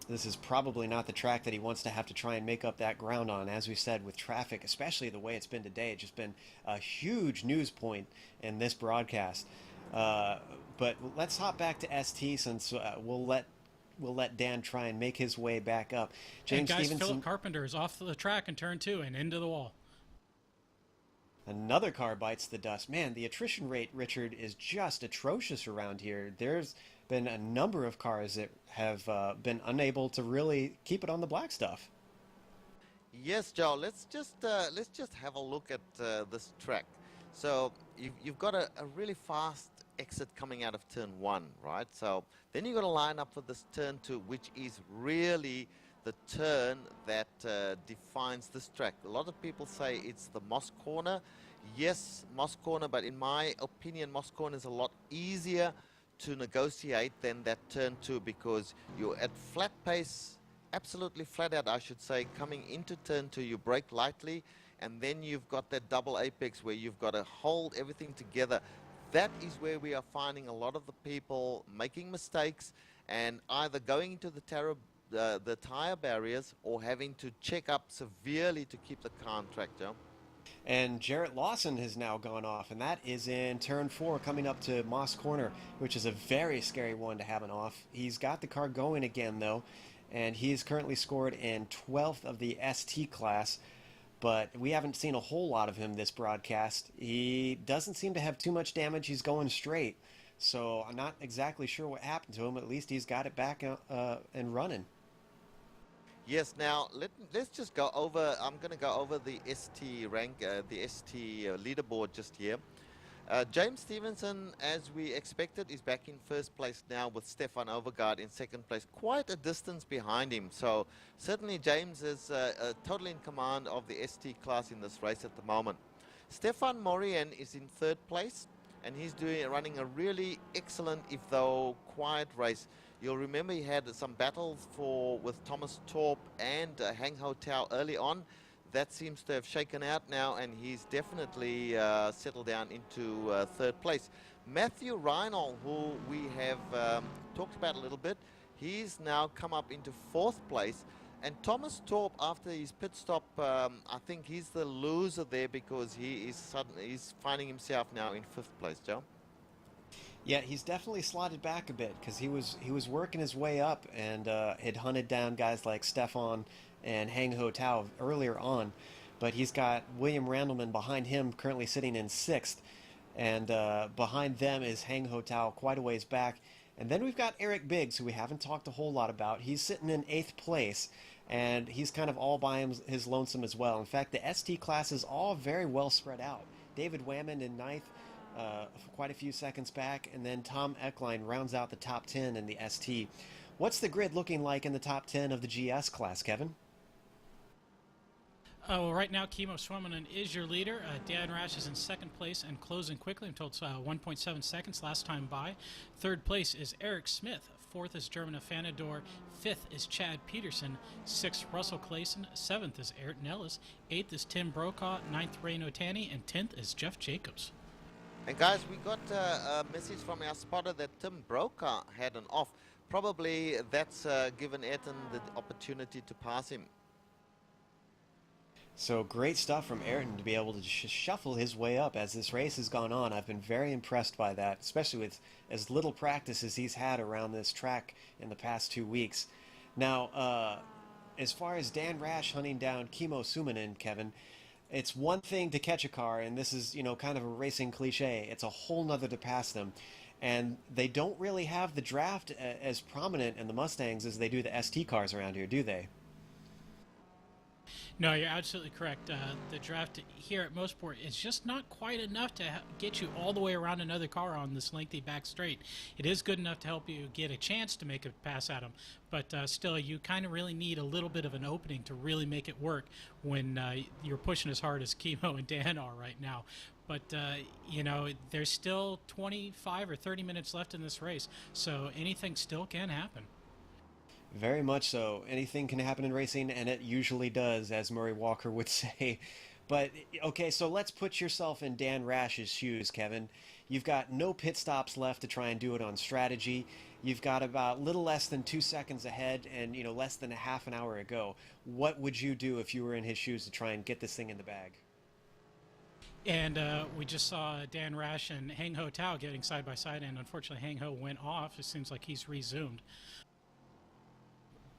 This is probably not the track that he wants to have to try and make up that ground on. As we said, with traffic, especially the way it's been today, it's just been a huge news point in this broadcast. But let's hop back to ST since we'll let Dan try and make his way back up. James Stevenson, Philip Carpenter is off the track in turn 2 and into the wall. Another car bites the dust. Man, the attrition rate, Richard, is just atrocious around here. There's been a number of cars that have been unable to really keep it on the black stuff. Yes, Joe. Let's just have a look at this track. So you've got a really fast exit coming out of turn 1, right? So then you've got to line up for this turn 2, which is really the turn that defines this track. A lot of people say it's the Moss Corner. Yes, Moss Corner, but in my opinion, Moss Corner is a lot easier to negotiate than that turn 2 because you're at flat pace, absolutely flat out, I should say. Coming into turn 2, you brake lightly, and then you've got that double apex where you've got to hold everything together. That is where we are finding a lot of the people making mistakes and either going into the tire barriers or having to check up severely to keep the car on track, Joe. And Jarrett Lawson has now gone off, and that is in turn 4 coming up to Moss Corner, which is a very scary one to have an off. He's got the car going again, though, and he's currently scored in 12th of the ST class, but we haven't seen a whole lot of him this broadcast. He doesn't seem to have too much damage. He's going straight, so I'm not exactly sure what happened to him. At least he's got it back and running. Yes, now let's just go over, I'm going to go over the ST rank, the ST leaderboard just here. James Stevenson, as we expected, is back in first place now with Stefan Overgaard in second place, quite a distance behind him. So certainly James is totally in command of the ST class in this race at the moment. Stefan Morien is in third place, and he's running a really excellent, if though quiet race. You'll remember he had some battles with Thomas Torp and Hang Ho Tao early on. That seems to have shaken out now, and he's definitely settled down into third place. Matthew Reinhold, who we have talked about a little bit, he's now come up into fourth place. And Thomas Torp, after his pit stop, I think he's the loser there because he's finding himself now in fifth place, Joe. Yeah, he's definitely slotted back a bit because he was working his way up and had hunted down guys like Stefan and Hang Ho Tao earlier on, but he's got William Randleman behind him, currently sitting in sixth, and behind them is Hang Ho Tao quite a ways back. And then we've got Eric Biggs, who we haven't talked a whole lot about. He's sitting in 8th place, and he's kind of all by his lonesome as well. In fact, the ST class is all very well spread out. David Whammond in 9th, quite a few seconds back, and then Tom Eckline rounds out the top 10 in the ST. What's the grid looking like in the top 10 of the GS class, Kevin? Well, right now, Kimo Suominen is your leader. Dan Rash is in second place and closing quickly. I'm told it's 1.7 seconds last time by. Third place is Eric Smith. Fourth is German Fanador. Fifth is Chad Peterson. Sixth, Russell Clayson. Seventh is Ayrton Ellis. Eighth is Tim Brokaw. Ninth, Ray Notani. And 10th is Jeff Jacobs. And guys, we got a message from our spotter that Tim Brokaw had an off. Probably that's given Ayrton the opportunity to pass him. So great stuff from Ayrton to be able to shuffle his way up as this race has gone on. I've been very impressed by that, especially with as little practice as he's had around this track in the past 2 weeks. Now, as far as Dan Rash hunting down Kimo Suominen, Kevin, it's one thing to catch a car, and this is, kind of a racing cliche. It's a whole nother to pass them. And they don't really have the draft as prominent in the Mustangs as they do the ST cars around here, do they? No, you're absolutely correct. The draft here at Motorsport is just not quite enough to get you all the way around another car on this lengthy back straight. It is good enough to help you get a chance to make a pass at them, but still, you kind of really need a little bit of an opening to really make it work when you're pushing as hard as Kimo and Dan are right now. But, there's still 25 or 30 minutes left in this race, so anything still can happen. Very much so. Anything can happen in racing, and it usually does, as Murray Walker would say. But, okay, so let's put yourself in Dan Rash's shoes, Kevin. You've got no pit stops left to try and do it on strategy. You've got about little less than 2 seconds ahead and, less than a half an hour ago. What would you do if you were in his shoes to try and get this thing in the bag? And we just saw Dan Rash and Hang Ho Tao getting side by side, and unfortunately Hang Ho went off. It seems like he's resumed.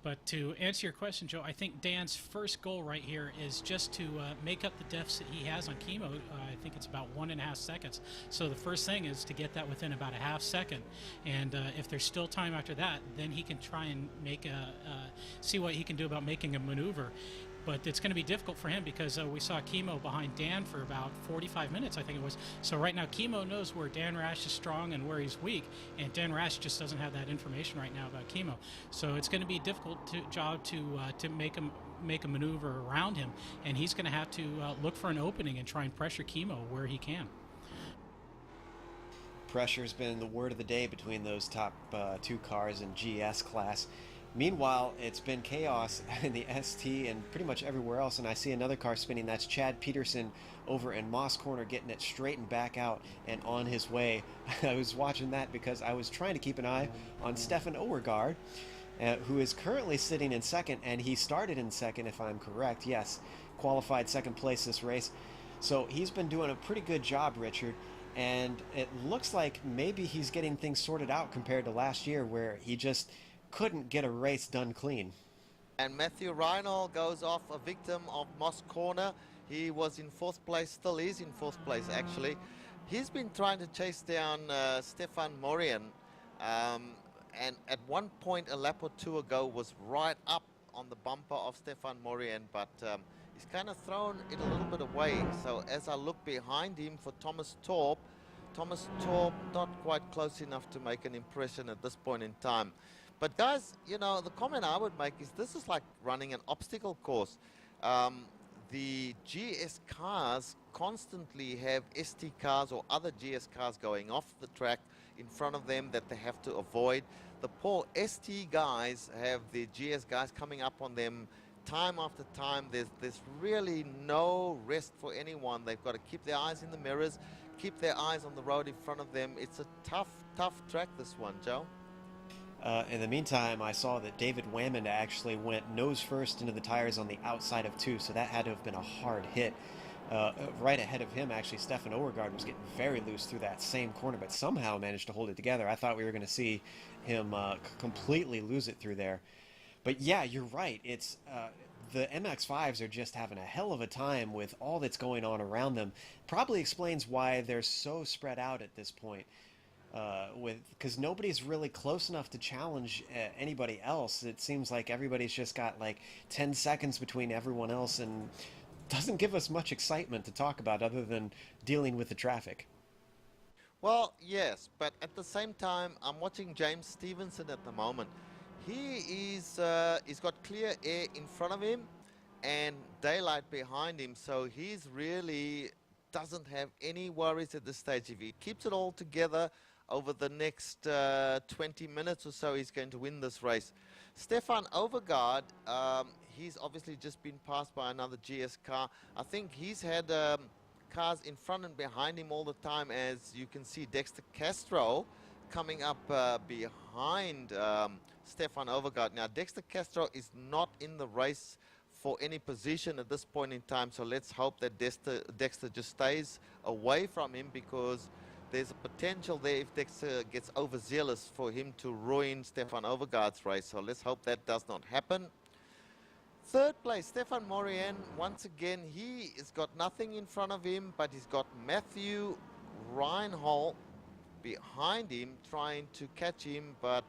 But to answer your question, Joe, I think Dan's first goal right here is just to make up the deficit he has on Chemo. I think it's about 1.5 seconds. So the first thing is to get that within about a half second. And if there's still time after that, then he can try and see what he can do about making a maneuver. But it's going to be difficult for him because we saw Chemo behind Dan for about 45 minutes, I think it was. So right now, Chemo knows where Dan Rash is strong and where he's weak, and Dan Rash just doesn't have that information right now about Chemo. So it's going to be a difficult job to make a maneuver around him, and he's going to have to look for an opening and try and pressure Chemo where he can. Pressure's been the word of the day between those top 2 cars in GS class. Meanwhile, it's been chaos in the ST and pretty much everywhere else, and I see another car spinning. That's Chad Peterson over in Moss Corner getting it straightened back out and on his way. I was watching that because I was trying to keep an eye on Stefan Overgaard, who is currently sitting in second, and he started in second, if I'm correct. Yes, qualified second place this race. So he's been doing a pretty good job, Richard, and it looks like maybe he's getting things sorted out compared to last year where he just couldn't get a race done clean. And Matthew Reinhold goes off a victim of Moss Corner. He was in 4th place, still is in 4th place actually. He's been trying to chase down Stefan Morien, and at one point a lap or 2 ago was right up on the bumper of Stefan Morien, but he's kind of thrown it a little bit away. So as I look behind him for Thomas Torp not quite close enough to make an impression at this point in time. But guys, the comment I would make is this is like running an obstacle course. The GS cars constantly have ST cars or other GS cars going off the track in front of them that they have to avoid. The poor ST guys have the GS guys coming up on them time after time. There's really no rest for anyone. They've got to keep their eyes in the mirrors, keep their eyes on the road in front of them. It's a tough track, this one, Joe. In the meantime, I saw that David Whammond actually went nose first into the tires on the outside of 2, so that had to have been a hard hit. Right ahead of him, actually, Stefan Overgaard was getting very loose through that same corner, but somehow managed to hold it together. I thought we were going to see him completely lose it through there. But yeah, you're right. It's the MX-5s are just having a hell of a time with all that's going on around them. Probably explains why they're so spread out at this point. Because nobody's really close enough to challenge anybody else. It seems like everybody's just got like 10 seconds between everyone else and doesn't give us much excitement to talk about other than dealing with the traffic. Well, yes, but at the same time, I'm watching James Stevenson at the moment. He's got clear air in front of him and daylight behind him, so he's really doesn't have any worries at this stage. If he keeps it all together over the next 20 minutes or so, he's going to win this race. Stefan Overgaard, he's obviously just been passed by another GS car. I think he's had cars in front and behind him all the time, as you can see Dexter Castro coming up behind Stefan Overgaard. Now, Dexter Castro is not in the race for any position at this point in time, so let's hope that Dexter just stays away from him, because there's a potential there if Dexter gets overzealous for him to ruin Stefan Overgaard's race. So let's hope that does not happen. 3rd place, Stefan Morien. Once again, he has got nothing in front of him, but he's got Matthew Reinhold behind him trying to catch him, but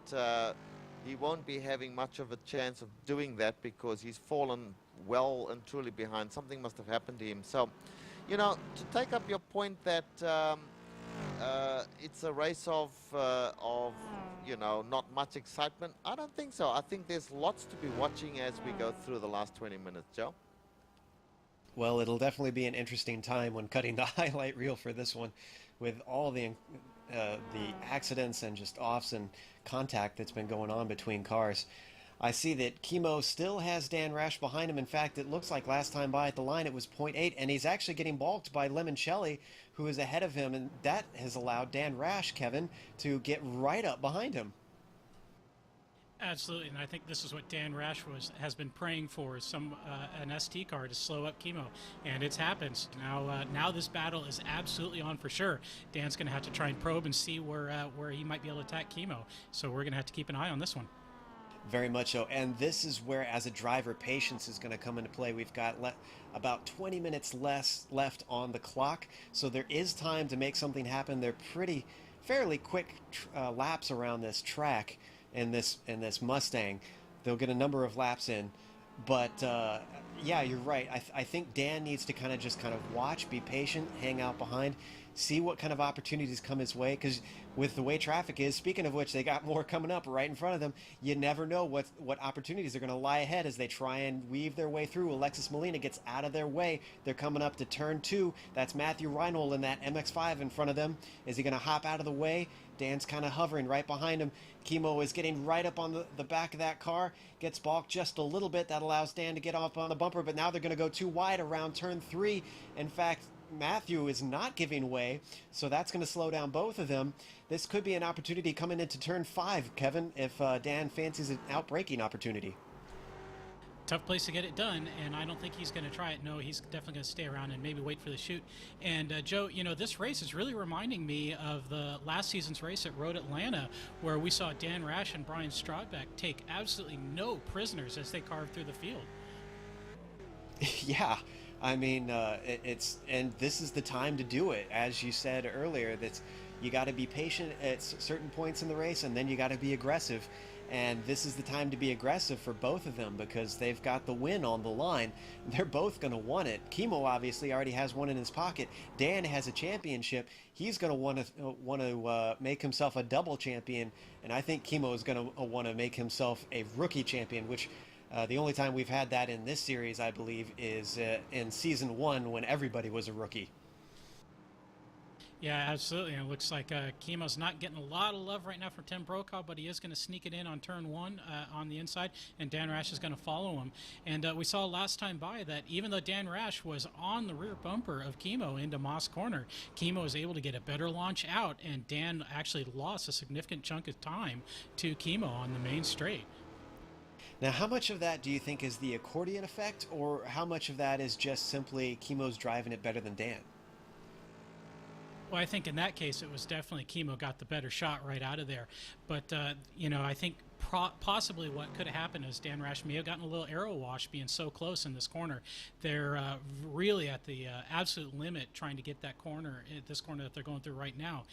he won't be having much of a chance of doing that because he's fallen well and truly behind. Something must have happened to him. So, to take up your point that it's a race of not much excitement, I don't think so. I think there's lots to be watching as we go through the last 20 minutes, Joe. Well, it'll definitely be an interesting time when cutting the highlight reel for this one, with all the accidents and just offs and contact that's been going on between cars. I see that Kimo still has Dan Rash behind him. In fact, it looks like last time by at the line it was 0.8, and he's actually getting balked by Limoncelli, who is ahead of him, and that has allowed Dan Rash, Kevin, to get right up behind him. Absolutely, and I think this is what Dan Rash has been praying for, is an ST car to slow up Kimo, and it's happened. Now this battle is absolutely on for sure. Dan's going to have to try and probe and see where he might be able to attack Kimo, so we're going to have to keep an eye on this one. Very much so, and this is where, as a driver, patience is going to come into play. We've got about 20 minutes left on the clock, so there is time to make something happen. They're fairly quick laps around this track in this Mustang. They'll get a number of laps in, but yeah, you're right. I think Dan needs to kind of watch, be patient, hang out behind, see what kind of opportunities come his way, because with the way traffic is, speaking of which, they got more coming up right in front of them. You never know what opportunities are going to lie ahead as they try and weave their way through. Alexis Molina gets out of their way. They're coming up to turn 2. That's Matthew Reinhold in that MX-5 in front of them. Is he going to hop out of the way? Dan's kind of hovering right behind him. Kimo is getting right up on the back of that car, gets balked just a little bit. That allows Dan to get off on the bumper, but now they're going to go too wide around turn 3. In fact, Matthew is not giving way, so that's going to slow down both of them. This could be an opportunity coming into turn 5, Kevin, if Dan fancies an outbraking opportunity. Tough place to get it done, and I don't think he's going to try it. No, he's definitely going to stay around and maybe wait for the shoot. And Joe, this race is really reminding me of the last season's race at Road Atlanta, where we saw Dan Rash and Brian Strodbeck take absolutely no prisoners as they carved through the field. Yeah, I mean, and this is the time to do it. As you said earlier, you got to be patient at certain points in the race, and then you got to be aggressive. And this is the time to be aggressive for both of them because they've got the win on the line. They're both going to want it. Kimo obviously already has one in his pocket. Dan has a championship. He's going to want to make himself a double champion, and I think Kimo is going to want to make himself a rookie champion, which the only time we've had that in this series, I believe, is in Season 1 when everybody was a rookie. Yeah, absolutely. And it looks like Kimo's not getting a lot of love right now from Tim Brokaw, but he is going to sneak it in on turn 1 on the inside, and Dan Rash is going to follow him. And we saw last time by that even though Dan Rash was on the rear bumper of Kimo into Moss Corner, Kimo was able to get a better launch out, and Dan actually lost a significant chunk of time to Kimo on the main straight. Now, how much of that do you think is the accordion effect, or how much of that is just simply Kimo's driving it better than Dan? Well, I think in that case it was definitely Kimo got the better shot right out of there. But, I think possibly what could have happened is Dan Rash may have gotten a little arrow wash being so close in this corner. They're really at the absolute limit trying to get that corner, this corner that they're going through right now,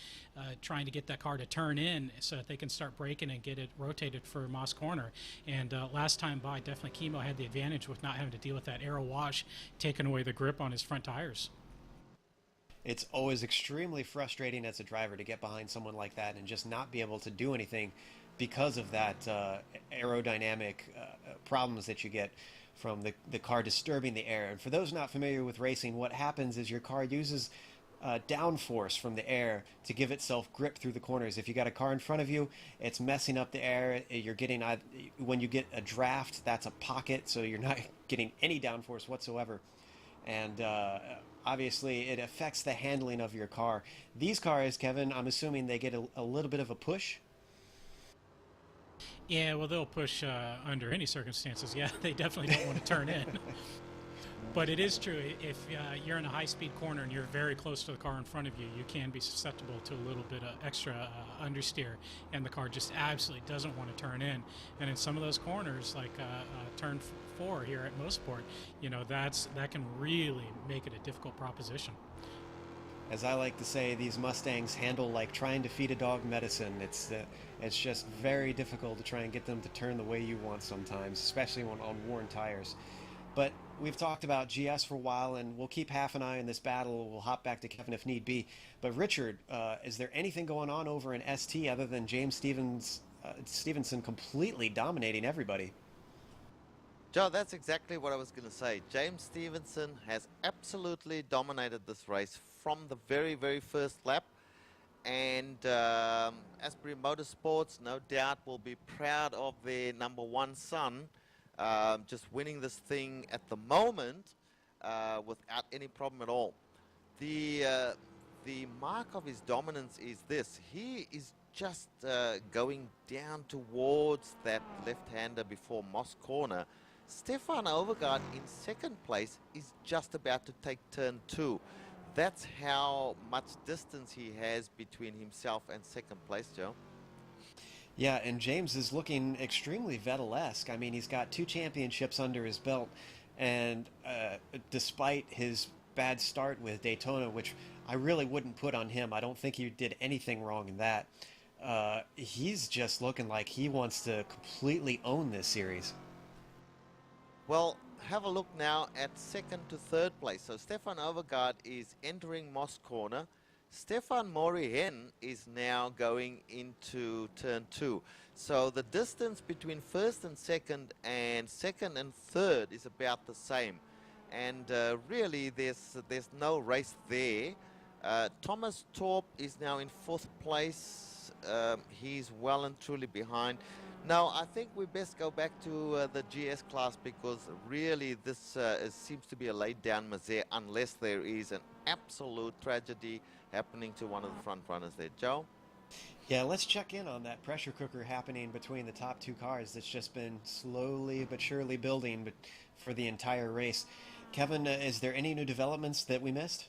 trying to get that car to turn in so that they can start braking and get it rotated for Moss Corner. And last time by, definitely Kimo had the advantage with not having to deal with that arrow wash, taking away the grip on his front tires. It's always extremely frustrating as a driver to get behind someone like that and just not be able to do anything because of that aerodynamic problems that you get from the car disturbing the air. And for those not familiar with racing, what happens is your car uses downforce from the air to give itself grip through the corners. If you got a car in front of you, it's messing up the air. You're getting, when you get a draft, that's a pocket, so you're not getting any downforce whatsoever. And obviously it affects the handling of your car. These cars, Kevin, I'm assuming they get a little bit of a push. Yeah, well, they'll push under any circumstances. Yeah, they definitely don't want to turn in. But it is true, if you're in a high-speed corner and you're very close to the car in front of you, you can be susceptible to a little bit of extra understeer, and the car just absolutely doesn't want to turn in. And in some of those corners, like turn 4 here at Motorsport, that can really make it a difficult proposition. As I like to say, these Mustangs handle like trying to feed a dog medicine. It's just very difficult to try and get them to turn the way you want sometimes, especially on worn tires. But we've talked about GS for a while, and we'll keep half an eye on this battle. We'll hop back to Kevin if need be. But Richard, is there anything going on over in ST other than James Stevenson completely dominating everybody? Joe, that's exactly what I was going to say. James Stevenson has absolutely dominated this race from the very, very first lap. And Asbury Motorsports, no doubt, will be proud of their #1 son, just winning this thing at the moment without any problem at all. The mark of his dominance is this. He is just going down towards that left-hander before Moss Corner. Stefan Overgaard in second place is just about to take turn 2. That's how much distance he has between himself and second place, Joe. Yeah, and James is looking extremely Vettel-esque. I mean, he's got 2 championships under his belt, and despite his bad start with Daytona, which I really wouldn't put on him, I don't think he did anything wrong in that, he's just looking like he wants to completely own this series. Well, have a look now at second to third place. So Stefan Overgaard is entering Moss Corner. Stefan Morien is now going into turn 2. So the distance between first and second and third is about the same. And really there's no race there. Thomas Torp is now in 4th place. He's well and truly behind. Now, I think we best go back to the GS class, because really this seems to be a laid down misère unless there is an absolute tragedy happening to one of the front runners there. Joe? Yeah, let's check in on that pressure cooker happening between the top 2 cars that's just been slowly but surely building for the entire race. Kevin, is there any new developments that we missed?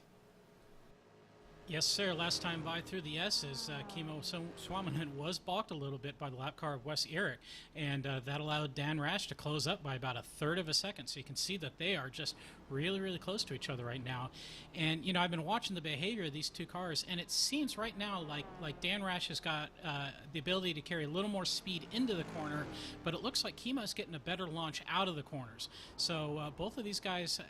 Yes, sir. Last time by through the S's, Kimmo Suominen was balked a little bit by the lap car of Wes Eric, and that allowed Dan Rash to close up by about 1/3 of a second. So you can see that they are just really, really close to each other right now. And, you know, I've been watching the behavior of these 2 cars, and it seems right now like Dan Rash has got the ability to carry a little more speed into the corner, but it looks like Kimmo's getting a better launch out of the corners. So both of these guys,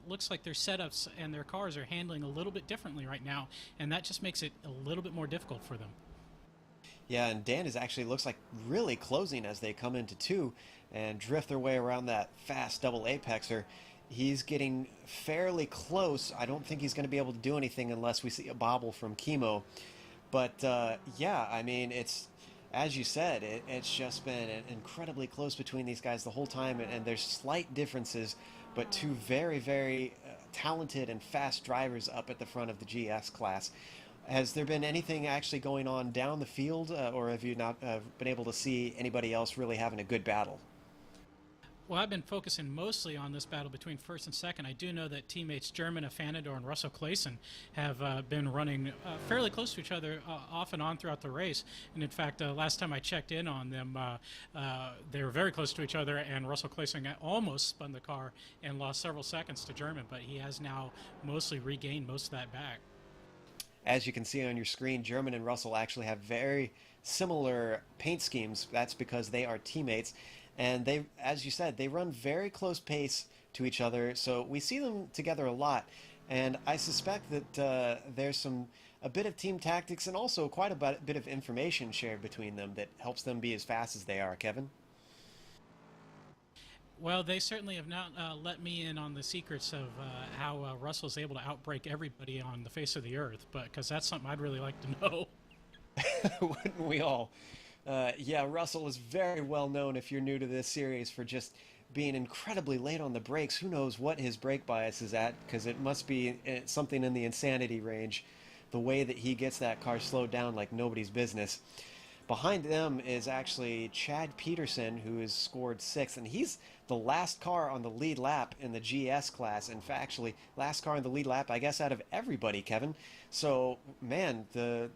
looks like their setups and their cars are handling a little bit differently right now, and that just makes it a little bit more difficult for them. Yeah, and Dan is actually looks like really closing as they come into 2 and drift their way around that fast double apexer. He's getting fairly close. I don't think he's going to be able to do anything unless we see a bobble from Kimmo. But yeah, I mean, it's, as you said, it's just been incredibly close between these guys the whole time, and there's slight differences, but 2 very, very talented and fast drivers up at the front of the GS class. Has there been anything actually going on down the field, or have you not been able to see anybody else really having a good battle? Well, I've been focusing mostly on this battle between first and second. I do know that teammates German Afanador and Russell Clayson have been running fairly close to each other off and on throughout the race. And in fact, last time I checked in on them, they were very close to each other, and Russell Clayson almost spun the car and lost several seconds to German, but he has now mostly regained most of that back. As you can see on your screen, German and Russell actually have very similar paint schemes. That's because they are teammates. And they, as you said, they run very close pace to each other, so we see them together a lot. And I suspect that there's a bit of team tactics and also quite a bit of information shared between them that helps them be as fast as they are. Kevin? Well, they certainly have not let me in on the secrets of how Russell's able to outbreak everybody on the face of the earth, but because that's something I'd really like to know. Wouldn't we all? Yeah, Russell is very well known, if you're new to this series, for just being incredibly late on the brakes. Who knows what his brake bias is at, because it must be something in the insanity range, the way that he gets that car slowed down like nobody's business. Behind them is actually Chad Peterson, who has scored 6th, and he's the last car on the lead lap in the GS class. In fact, actually, last car on the lead lap, I guess, out of everybody, Kevin. So, man, the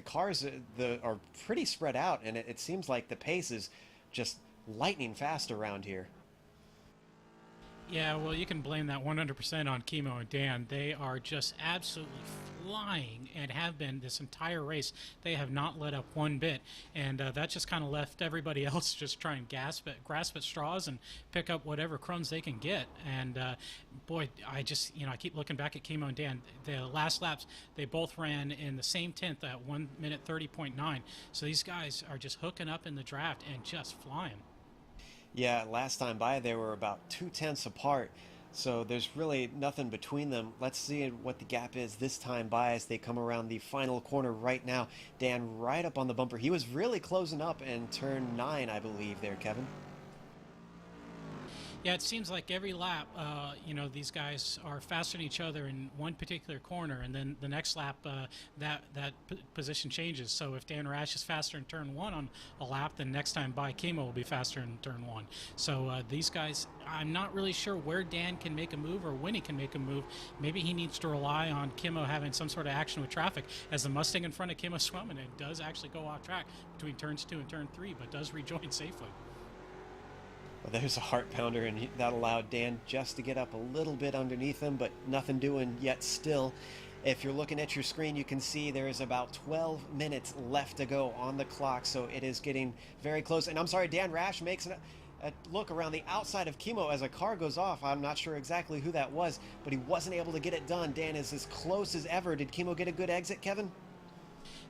cars are pretty spread out, and it seems like the pace is just lightning fast around here. Yeah, well, you can blame that 100% on Kimmo and Dan. They are just absolutely flying and have been this entire race. They have not let up one bit, and that just kind of left everybody else just try and grasp at straws and pick up whatever crumbs they can get. And boy, I keep looking back at Kimmo and Dan. The last laps, they both ran in the same 10th at 1:30.9. So these guys are just hooking up in the draft and just flying. Yeah, last time by they were about 2/10 apart. So there's really nothing between them. Let's see what the gap is this time by as they come around the final corner right now. Dan right up on the bumper. He was really closing up in turn 9, I believe, there, Kevin. Yeah, it seems like every lap, these guys are faster than each other in one particular corner, and then the next lap, that position changes. So if Dan Rash is faster in turn 1 on a lap, then next time by Kimo will be faster in turn 1. So these guys, I'm not really sure where Dan can make a move or when he can make a move. Maybe he needs to rely on Kimo having some sort of action with traffic, as the Mustang in front of Kimo Swimming, and does actually go off track between turns 2 and turn 3, but does rejoin safely. Well, there's a heart pounder, and that allowed Dan just to get up a little bit underneath him, but nothing doing yet still. If you're looking at your screen, you can see there is about 12 minutes left to go on the clock, so it is getting very close. And I'm sorry, Dan Rash makes a look around the outside of Kimo as a car goes off. I'm not sure exactly who that was, but he wasn't able to get it done. Dan is as close as ever. Did Kimo get a good exit, Kevin?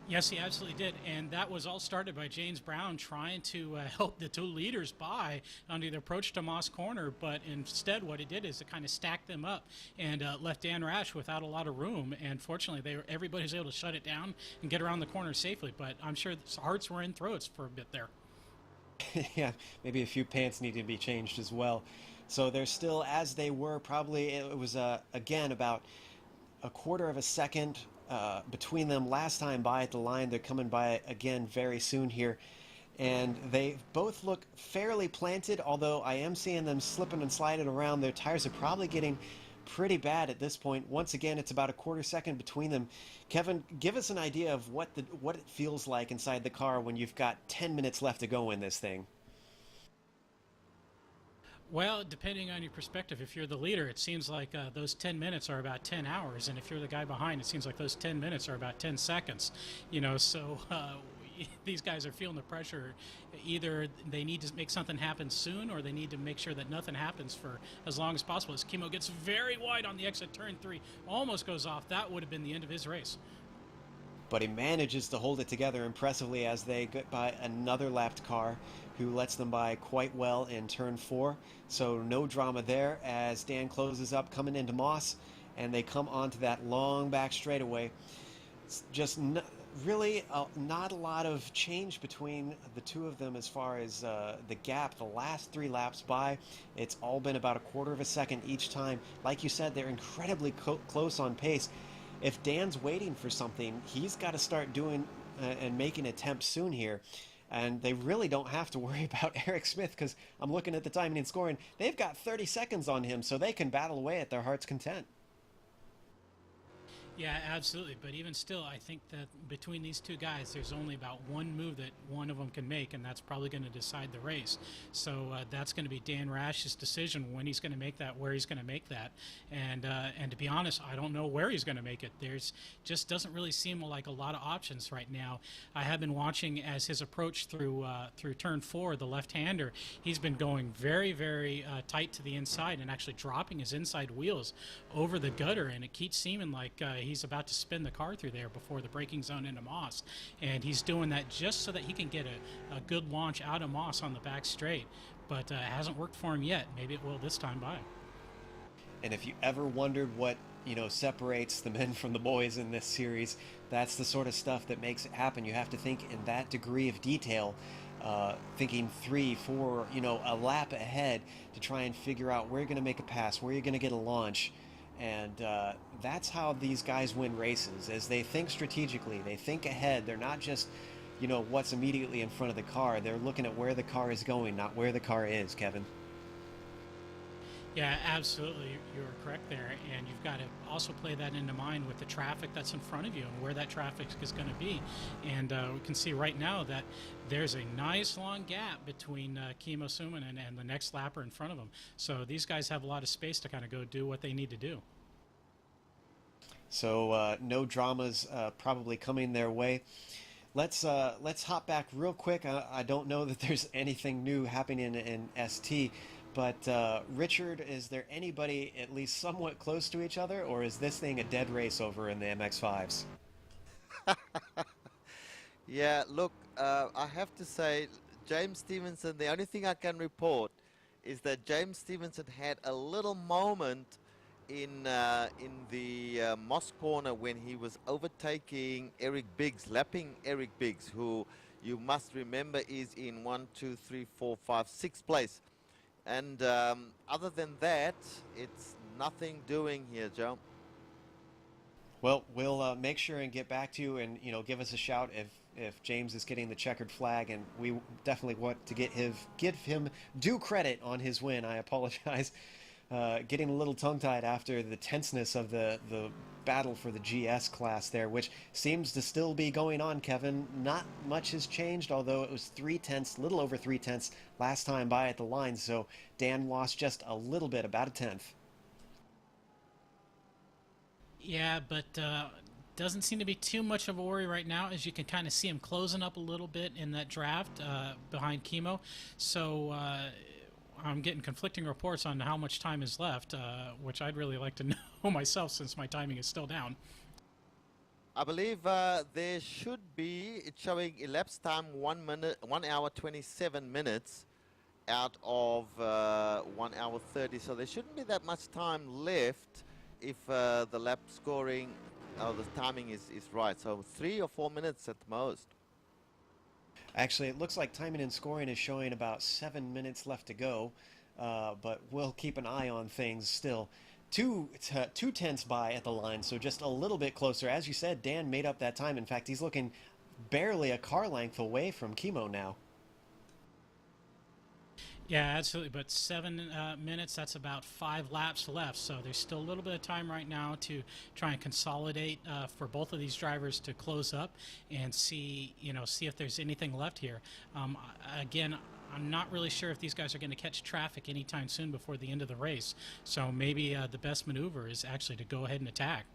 Yes, he absolutely did, and that was all started by James Browne trying to help the two leaders by on the approach to Moss Corner, but instead what it did is it kind of stacked them up and left Dan Rash without a lot of room, and fortunately everybody was able to shut it down and get around the corner safely, but I'm sure hearts were in throats for a bit there. Yeah, maybe a few pants need to be changed as well. So they're still as they were. Probably it was, again, about a quarter of a second between them last time by at the line. They're coming by again very soon here, and they both look fairly planted, although I am seeing them slipping and sliding around. Their tires are probably getting pretty bad at this point. Once again, it's about a quarter second between them. Kevin, give us an idea of what it feels like inside the car when you've got 10 minutes left to go in this thing. Well, depending on your perspective, if you're the leader, it seems like those 10 minutes are about 10 hours, and if you're the guy behind, it seems like those 10 minutes are about 10 seconds. So these guys are feeling the pressure. Either they need to make something happen soon, or they need to make sure that nothing happens for as long as possible. As Kimo gets very wide on the exit, turn 3, almost goes off. That would have been the end of his race. But he manages to hold it together impressively as they get by another lapped car who lets them by quite well in turn 4. So no drama there as Dan closes up coming into Moss, and they come onto that long back straightaway. It's just really not a lot of change between the two of them as far as the gap. The last 3 laps by, it's all been about a quarter of a second each time. Like you said, they're incredibly close on pace. If Dan's waiting for something, he's got to start doing and making attempts soon here. And they really don't have to worry about Eric Smith, because I'm looking at the timing and scoring. They've got 30 seconds on him, so they can battle away at their heart's content. Yeah, absolutely. But even still, I think that between these two guys, there's only about one move that one of them can make, and that's probably going to decide the race. So that's going to be Dan Rash's decision when he's going to make that, where he's going to make that. And to be honest, I don't know where he's going to make it. There's just doesn't really seem like a lot of options right now. I have been watching as his approach through turn 4, the left-hander. He's been going very, very tight to the inside and actually dropping his inside wheels over the gutter, and it keeps seeming like he's about to spin the car through there before the braking zone into Moss, and he's doing that just so that he can get a good launch out of Moss on the back straight, but it hasn't worked for him yet. Maybe it will this time by. And if you ever wondered what separates the men from the boys in this series, that's the sort of stuff that makes it happen. You have to think in that degree of detail, thinking 3, 4, a lap ahead to try and figure out where you're going to make a pass, where you're going to get a launch. And that's how these guys win races, as they think strategically. They think ahead. They're not just, what's immediately in front of the car. They're looking at where the car is going, not where the car is, Kevin. Yeah, absolutely. You're correct there. And you've got to also play that into mind with the traffic that's in front of you and where that traffic is going to be. And we can see right now that there's a nice long gap between Kimo Suman and the next lapper in front of him. So these guys have a lot of space to kind of go do what they need to do. So no dramas probably coming their way. Let's hop back real quick. I don't know that there's anything new happening in ST. But, Richard, is there anybody at least somewhat close to each other, or is this thing a dead race over in the MX-5s? Yeah, look, I have to say, James Stevenson, the only thing I can report is that James Stevenson had a little moment in the Moss corner when he was overtaking Eric Biggs, lapping Eric Biggs, who you must remember is in 6th place. And other than that, it's nothing doing here, Joe. Well, we'll make sure and get back to you, and give us a shout if James is getting the checkered flag, and we definitely want to give him due credit on his win. I apologize, getting a little tongue-tied after the tenseness of the battle for the GS class there, which seems to still be going on, Kevin. Not much has changed, although it was 3/10, little over 3/10 last time by at the line, so Dan lost just a little bit, about a tenth. Yeah, but doesn't seem to be too much of a worry right now, as you can kind of see him closing up a little bit in that draft behind Chemo. So I'm getting conflicting reports on how much time is left, which I'd really like to know myself, since my timing is still down. I believe there should be, it's showing elapsed time 1 hour 27 minutes out of 1 hour 30, so there shouldn't be that much time left if the lap scoring or the timing is right. So 3 or 4 minutes at the most. Actually, it looks like timing and scoring is showing about 7 minutes left to go, but we'll keep an eye on things still. 2/10 by at the line, so just a little bit closer. As you said, Dan made up that time. In fact, he's looking barely a car length away from Chemo now. Yeah, absolutely. But 7 minutes, that's about 5 laps left. So there's still a little bit of time right now to try and consolidate for both of these drivers to close up and see if there's anything left here. Again, I'm not really sure if these guys are going to catch traffic anytime soon before the end of the race. So maybe the best maneuver is actually to go ahead and attack.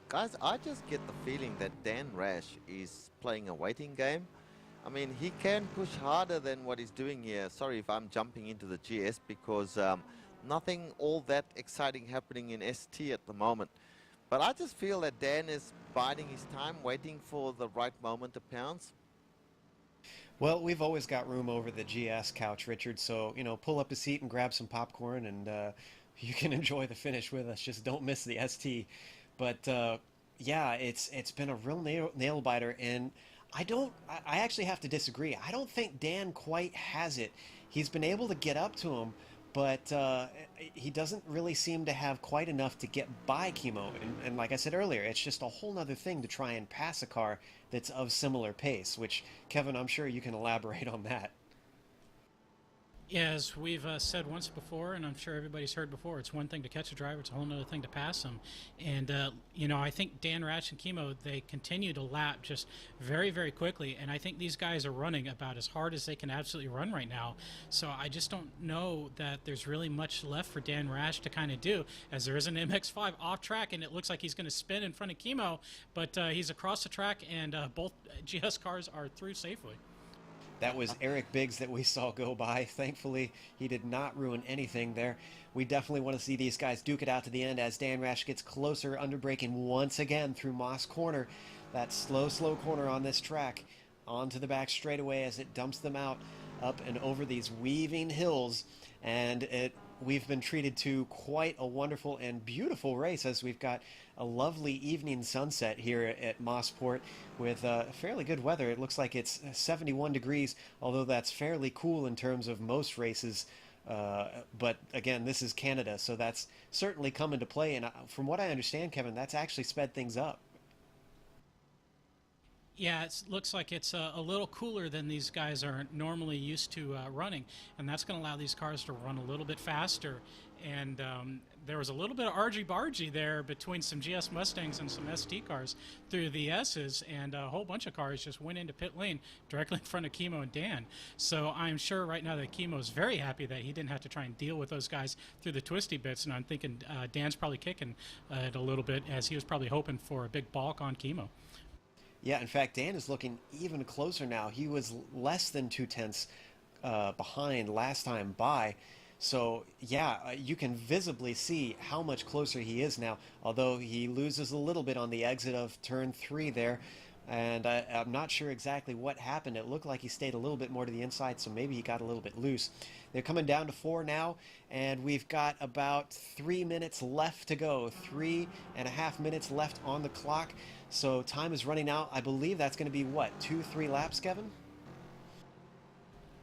Guys, I just get the feeling that Dan Rash is playing a waiting game. I mean, he can push harder than what he's doing here. Sorry if I'm jumping into the GS, because nothing all that exciting happening in ST at the moment. But I just feel that Dan is biding his time, waiting for the right moment to pounce. Well, we've always got room over the GS couch, Richard, so, pull up a seat and grab some popcorn, and you can enjoy the finish with us. Just don't miss the ST. But, yeah, it's been a real nail-biter, and I actually have to disagree. I don't think Dan quite has it. He's been able to get up to him, but he doesn't really seem to have quite enough to get by Chemo. And like I said earlier, it's just a whole nother thing to try and pass a car that's of similar pace, which, Kevin, I'm sure you can elaborate on that. Yeah, as we've said once before, and I'm sure everybody's heard before, it's one thing to catch a driver, it's a whole other thing to pass them. And, I think Dan Rash and Chemo, they continue to lap just very, very quickly. And I think these guys are running about as hard as they can absolutely run right now. So I just don't know that there's really much left for Dan Rash to kind of do, as there is an MX-5 off track, and it looks like he's going to spin in front of Chemo, but he's across the track, and both GS cars are through safely. That was Eric Biggs that we saw go by. Thankfully, he did not ruin anything there. We definitely want to see these guys duke it out to the end as Dan Rash gets closer, underbraking once again through Moss Corner. That slow corner on this track onto the back straightaway as it dumps them out up and over these weaving hills. And we've been treated to quite a wonderful and beautiful race, as we've got a lovely evening sunset here at Mossport with fairly good weather. It looks like it's 71 degrees, although that's fairly cool in terms of most races. But again, this is Canada, so that's certainly come into play. And from what I understand, Kevin, that's actually sped things up. Yeah, it looks like it's a little cooler than these guys are normally used to running, and that's going to allow these cars to run a little bit faster. And there was a little bit of argy-bargy there between some GS Mustangs and some ST cars through the S's, and a whole bunch of cars just went into pit lane directly in front of Chemo and Dan. So I'm sure right now that Chemo is very happy that he didn't have to try and deal with those guys through the twisty bits, and I'm thinking Dan's probably kicking it a little bit, as he was probably hoping for a big balk on Chemo. Yeah, in fact, Dan is looking even closer now. He was less than 2/10 behind last time by. So, yeah, you can visibly see how much closer he is now, although he loses a little bit on the exit of turn 3 there. and I'm not sure exactly what happened. It looked like he stayed a little bit more to the inside, so maybe he got a little bit loose. They're coming down to 4 now, and we've got about 3 minutes left to go. 3.5 minutes left on the clock, so time is running out. I believe that's going to be, what, 2-3 laps, Kevin?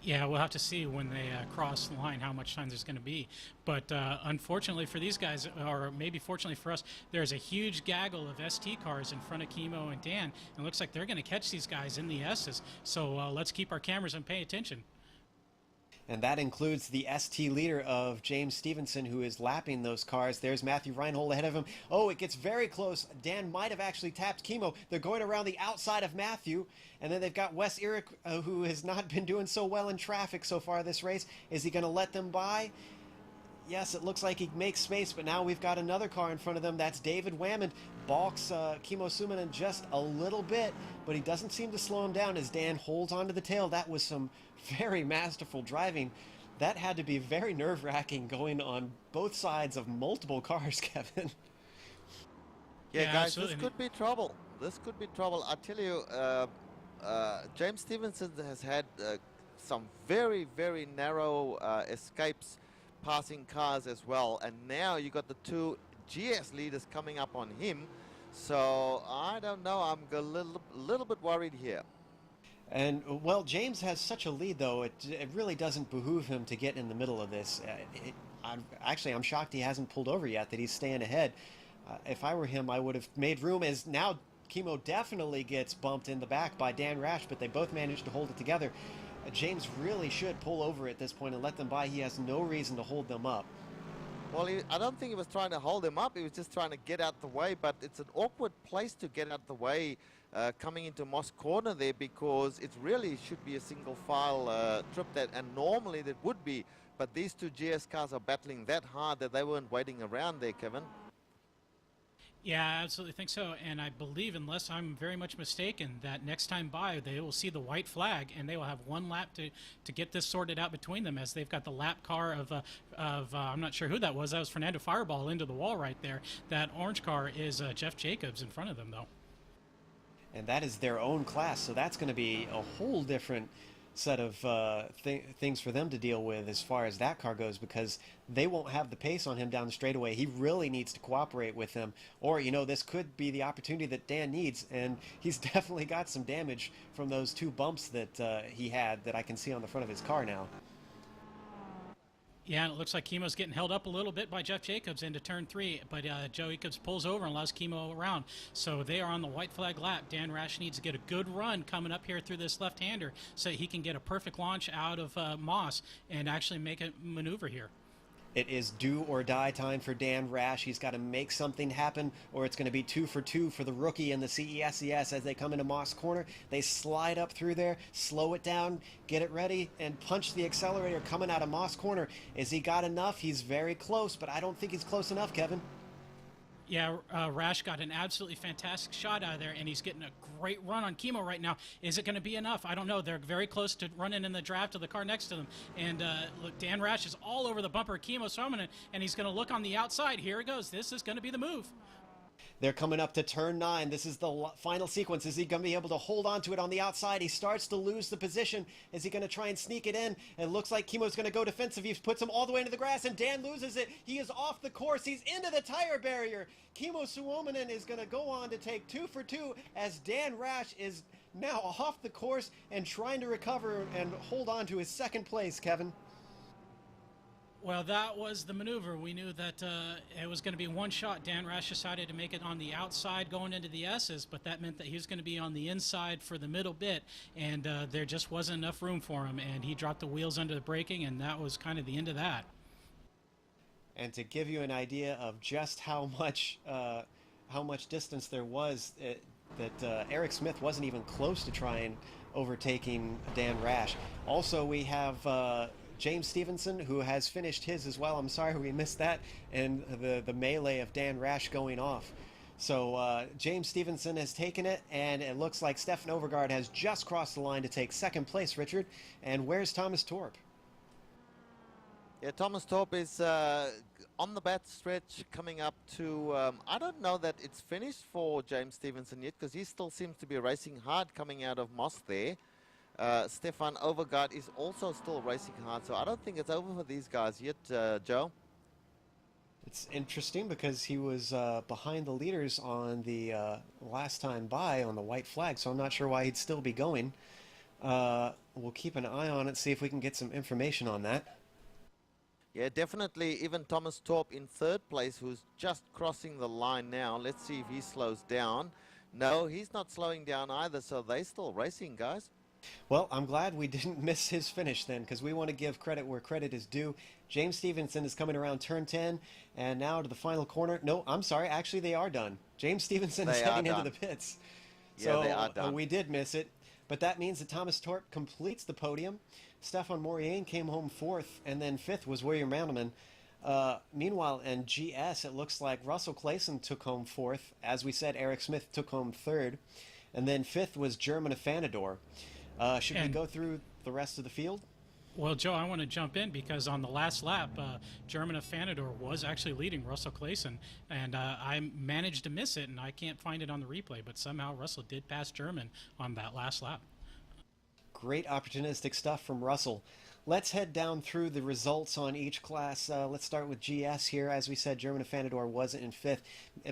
Yeah, we'll have to see when they cross the line how much time there's going to be. But unfortunately for these guys, or maybe fortunately for us, there's a huge gaggle of ST cars in front of Kimo and Dan. And it looks like they're going to catch these guys in the S's. So let's keep our cameras and pay attention. And that includes the ST leader of James Stevenson, who is lapping those cars. There's Matthew Reinhold ahead of him. Oh, it gets very close. Dan might have actually tapped Kimo. They're going around the outside of Matthew. And then they've got Wes Eric, who has not been doing so well in traffic so far this race. Is he going to let them by? Yes, it looks like he makes space, but now we've got another car in front of them. That's David Wammond. Balks Kimo Suominen just a little bit, but he doesn't seem to slow him down as Dan holds onto the tail. That was some very masterful driving. That had to be very nerve-wracking going on both sides of multiple cars, Kevin. Yeah, guys, absolutely. This could be trouble. This could be trouble. I tell you, James Stevenson has had some very, very narrow escapes passing cars as well, and now you got the 2 GS leaders coming up on him. So I don't know. I'm a little bit worried here. And, well, James has such a lead, though, it really doesn't behoove him to get in the middle of this. I'm shocked he hasn't pulled over yet, that he's staying ahead. If I were him, I would have made room, as now Kimo definitely gets bumped in the back by Dan Rash, but they both managed to hold it together. James really should pull over at this point and let them by. He has no reason to hold them up. Well, I don't think he was trying to hold him up. He was just trying to get out the way, but it's an awkward place to get out the way coming into Moss Corner there, because it really should be a single file trip, and normally that would be, but these 2 GS cars are battling that hard that they weren't waiting around there, Kevin. Yeah, I absolutely think so. And I believe, unless I'm very much mistaken, that next time by, they will see the white flag, and they will have 1 lap to get this sorted out between them, as they've got the lap car of I'm not sure who that was. That was Fernando Fireball into the wall right there. That orange car is Jeff Jacobs in front of them, though. And that is their own class, so that's going to be a whole different set of things for them to deal with as far as that car goes, because they won't have the pace on him down the straightaway. He really needs to cooperate with them, or, you know, this could be the opportunity that Dan needs, and he's definitely got some damage from those 2 bumps that he had that I can see on the front of his car now. Yeah, and it looks like Kimo's getting held up a little bit by Jeff Jacobs into turn 3, but Joe Jacobs pulls over and allows Kimo around. So they are on the white flag lap. Dan Rash needs to get a good run coming up here through this left-hander so he can get a perfect launch out of Moss and actually make a maneuver here. It is do or die time for Dan Rash. He's got to make something happen, or it's going to be 2 for 2 for the rookie in the CESCS as they come into Moss Corner. They slide up through there, slow it down, get it ready, and punch the accelerator coming out of Moss Corner. Is he got enough? He's very close, but I don't think he's close enough, Kevin. Yeah, Rash got an absolutely fantastic shot out of there, and he's getting a great run on Kimo right now. Is it going to be enough? I don't know. They're very close to running in the draft of the car next to them. And look, Dan Rash is all over the bumper of Kimo Suominen, and he's going to look on the outside. Here it goes. This is going to be the move. They're coming up to turn 9. This is the final sequence. Is he going to be able to hold on to it on the outside? He starts to lose the position. Is he going to try and sneak it in? It looks like Kimo's going to go defensive. He puts him all the way into the grass, and Dan loses it. He is off the course. He's into the tire barrier. Kimo Suominen is going to go on to take 2 for 2 as Dan Rash is now off the course and trying to recover and hold on to his 2nd place, Kevin. Well, that was the maneuver. We knew that it was going to be one shot. Dan Rash decided to make it on the outside going into the S's, but that meant that he was going to be on the inside for the middle bit, and there just wasn't enough room for him, and he dropped the wheels under the braking, and that was kind of the end of that. And to give you an idea of just how much distance there was, that Eric Smith wasn't even close to trying overtaking Dan Rash. Also, we have James Stevenson, who has finished his as well. I'm sorry we missed that, and the melee of Dan Rash going off. So James Stevenson has taken it, and it looks like Stefan Overgaard has just crossed the line to take 2nd place, Richard. And where's Thomas Torp? Yeah, Thomas Torp is on the back stretch coming up to, I don't know that it's finished for James Stevenson yet, because he still seems to be racing hard coming out of Moss there. Stefan Overgaard is also still racing hard, so I don't think it's over for these guys yet, Joe. It's interesting because he was behind the leaders on the last time by on the white flag, so I'm not sure why he'd still be going. We'll keep an eye on it, see if we can get some information on that. Yeah, definitely even Thomas Torp in third place, who's just crossing the line now. Let's see if he slows down. No, he's not slowing down either, so they're still racing, guys. Well, I'm glad we didn't miss his finish then, because we want to give credit where credit is due. James Stevenson is coming around turn 10, and now to the final corner. No, I'm sorry, actually they are done. James Stevenson is heading into the pits. Yeah, they are done. We did miss it, but that means that Thomas Torp completes the podium. Stefan Maurienne came home fourth, and then fifth was William Randleman. Meanwhile, in GS, it looks like Russell Clayson took home fourth. As we said, Eric Smith took home third. And then fifth was German Afanador. Should we go through the rest of the field? Well, Joe, I want to jump in because on the last lap, German Afanador was actually leading Russell Clayson, and I managed to miss it, and I can't find it on the replay, but somehow Russell did pass German on that last lap. Great opportunistic stuff from Russell. Let's head down through the results on each class. Let's start with GS here. As we said, German Afanador was in fifth.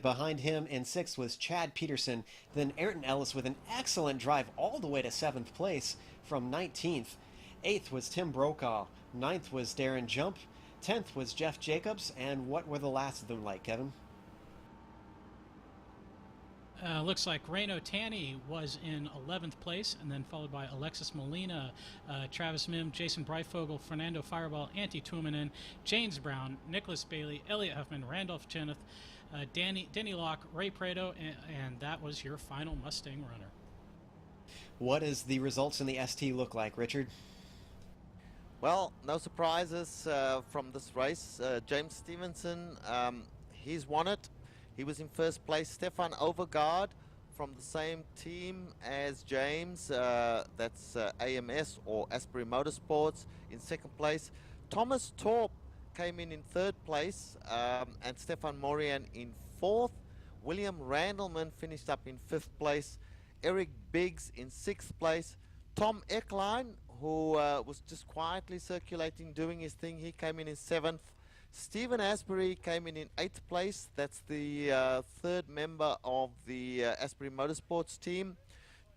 Behind him in sixth was Chad Peterson. Then Ayrton Ellis with an excellent drive all the way to seventh place from 19th. Eighth was Tim Brokaw. Ninth was Darren Jump. 10th was Jeff Jacobs. And what were the last of them like, Kevin? Looks like Reino Tanny was in 11th place, and then followed by Alexis Molina, Travis Mim, Jason Breifogel, Fernando Fireball, Antti Tuominen, James Browne, Nicholas Bailey, Elliot Huffman, Randolph Cheneth, Denny Locke, Ray Prado, and that was your final Mustang runner. What does the results in the ST look like, Richard? Well, no surprises from this race. James Stevenson, he's won it. He was in first place. Stefan Overgaard from the same team as James, that's AMS or Asbury Motorsports, in second place. Thomas Torp came in third place, and Stefan Maurienne in fourth. William Randleman finished up in fifth place. Eric Biggs in sixth place. Tom Ecklein, who was just quietly circulating, doing his thing, he came in seventh. Stephen Asbury came in eighth place. That's the third member of the Asbury Motorsports team.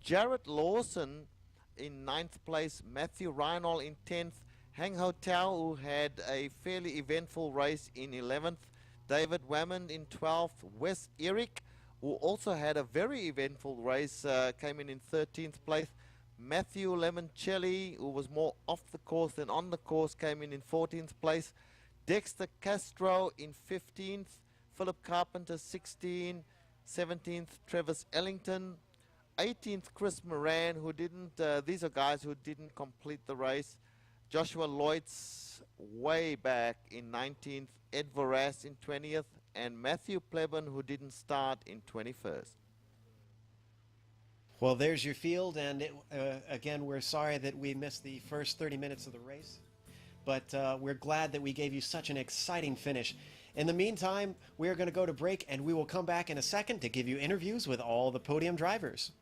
Jarrett Lawson in ninth place. Matthew Reinhold in 10th. Hang Ho Tao, who had a fairly eventful race, in 11th. David Wammond in 12th. Wes Eric, who also had a very eventful race, came in 13th place. Matthew Lemoncelli, who was more off the course than on the course, came in 14th place. Dexter Castro in 15th, Philip Carpenter 16th, 17th Travis Ellington, 18th Chris Moran, who didn't, these are guys who didn't complete the race. Joshua Lloyd's way back in 19th, Ed Voras in 20th, and Matthew Plebon, who didn't start, in 21st. Well, there's your field, and again, we're sorry that we missed the first 30 minutes of the race. But we're glad that we gave you such an exciting finish. In the meantime, we are going to go to break, and we will come back in a second to give you interviews with all the podium drivers.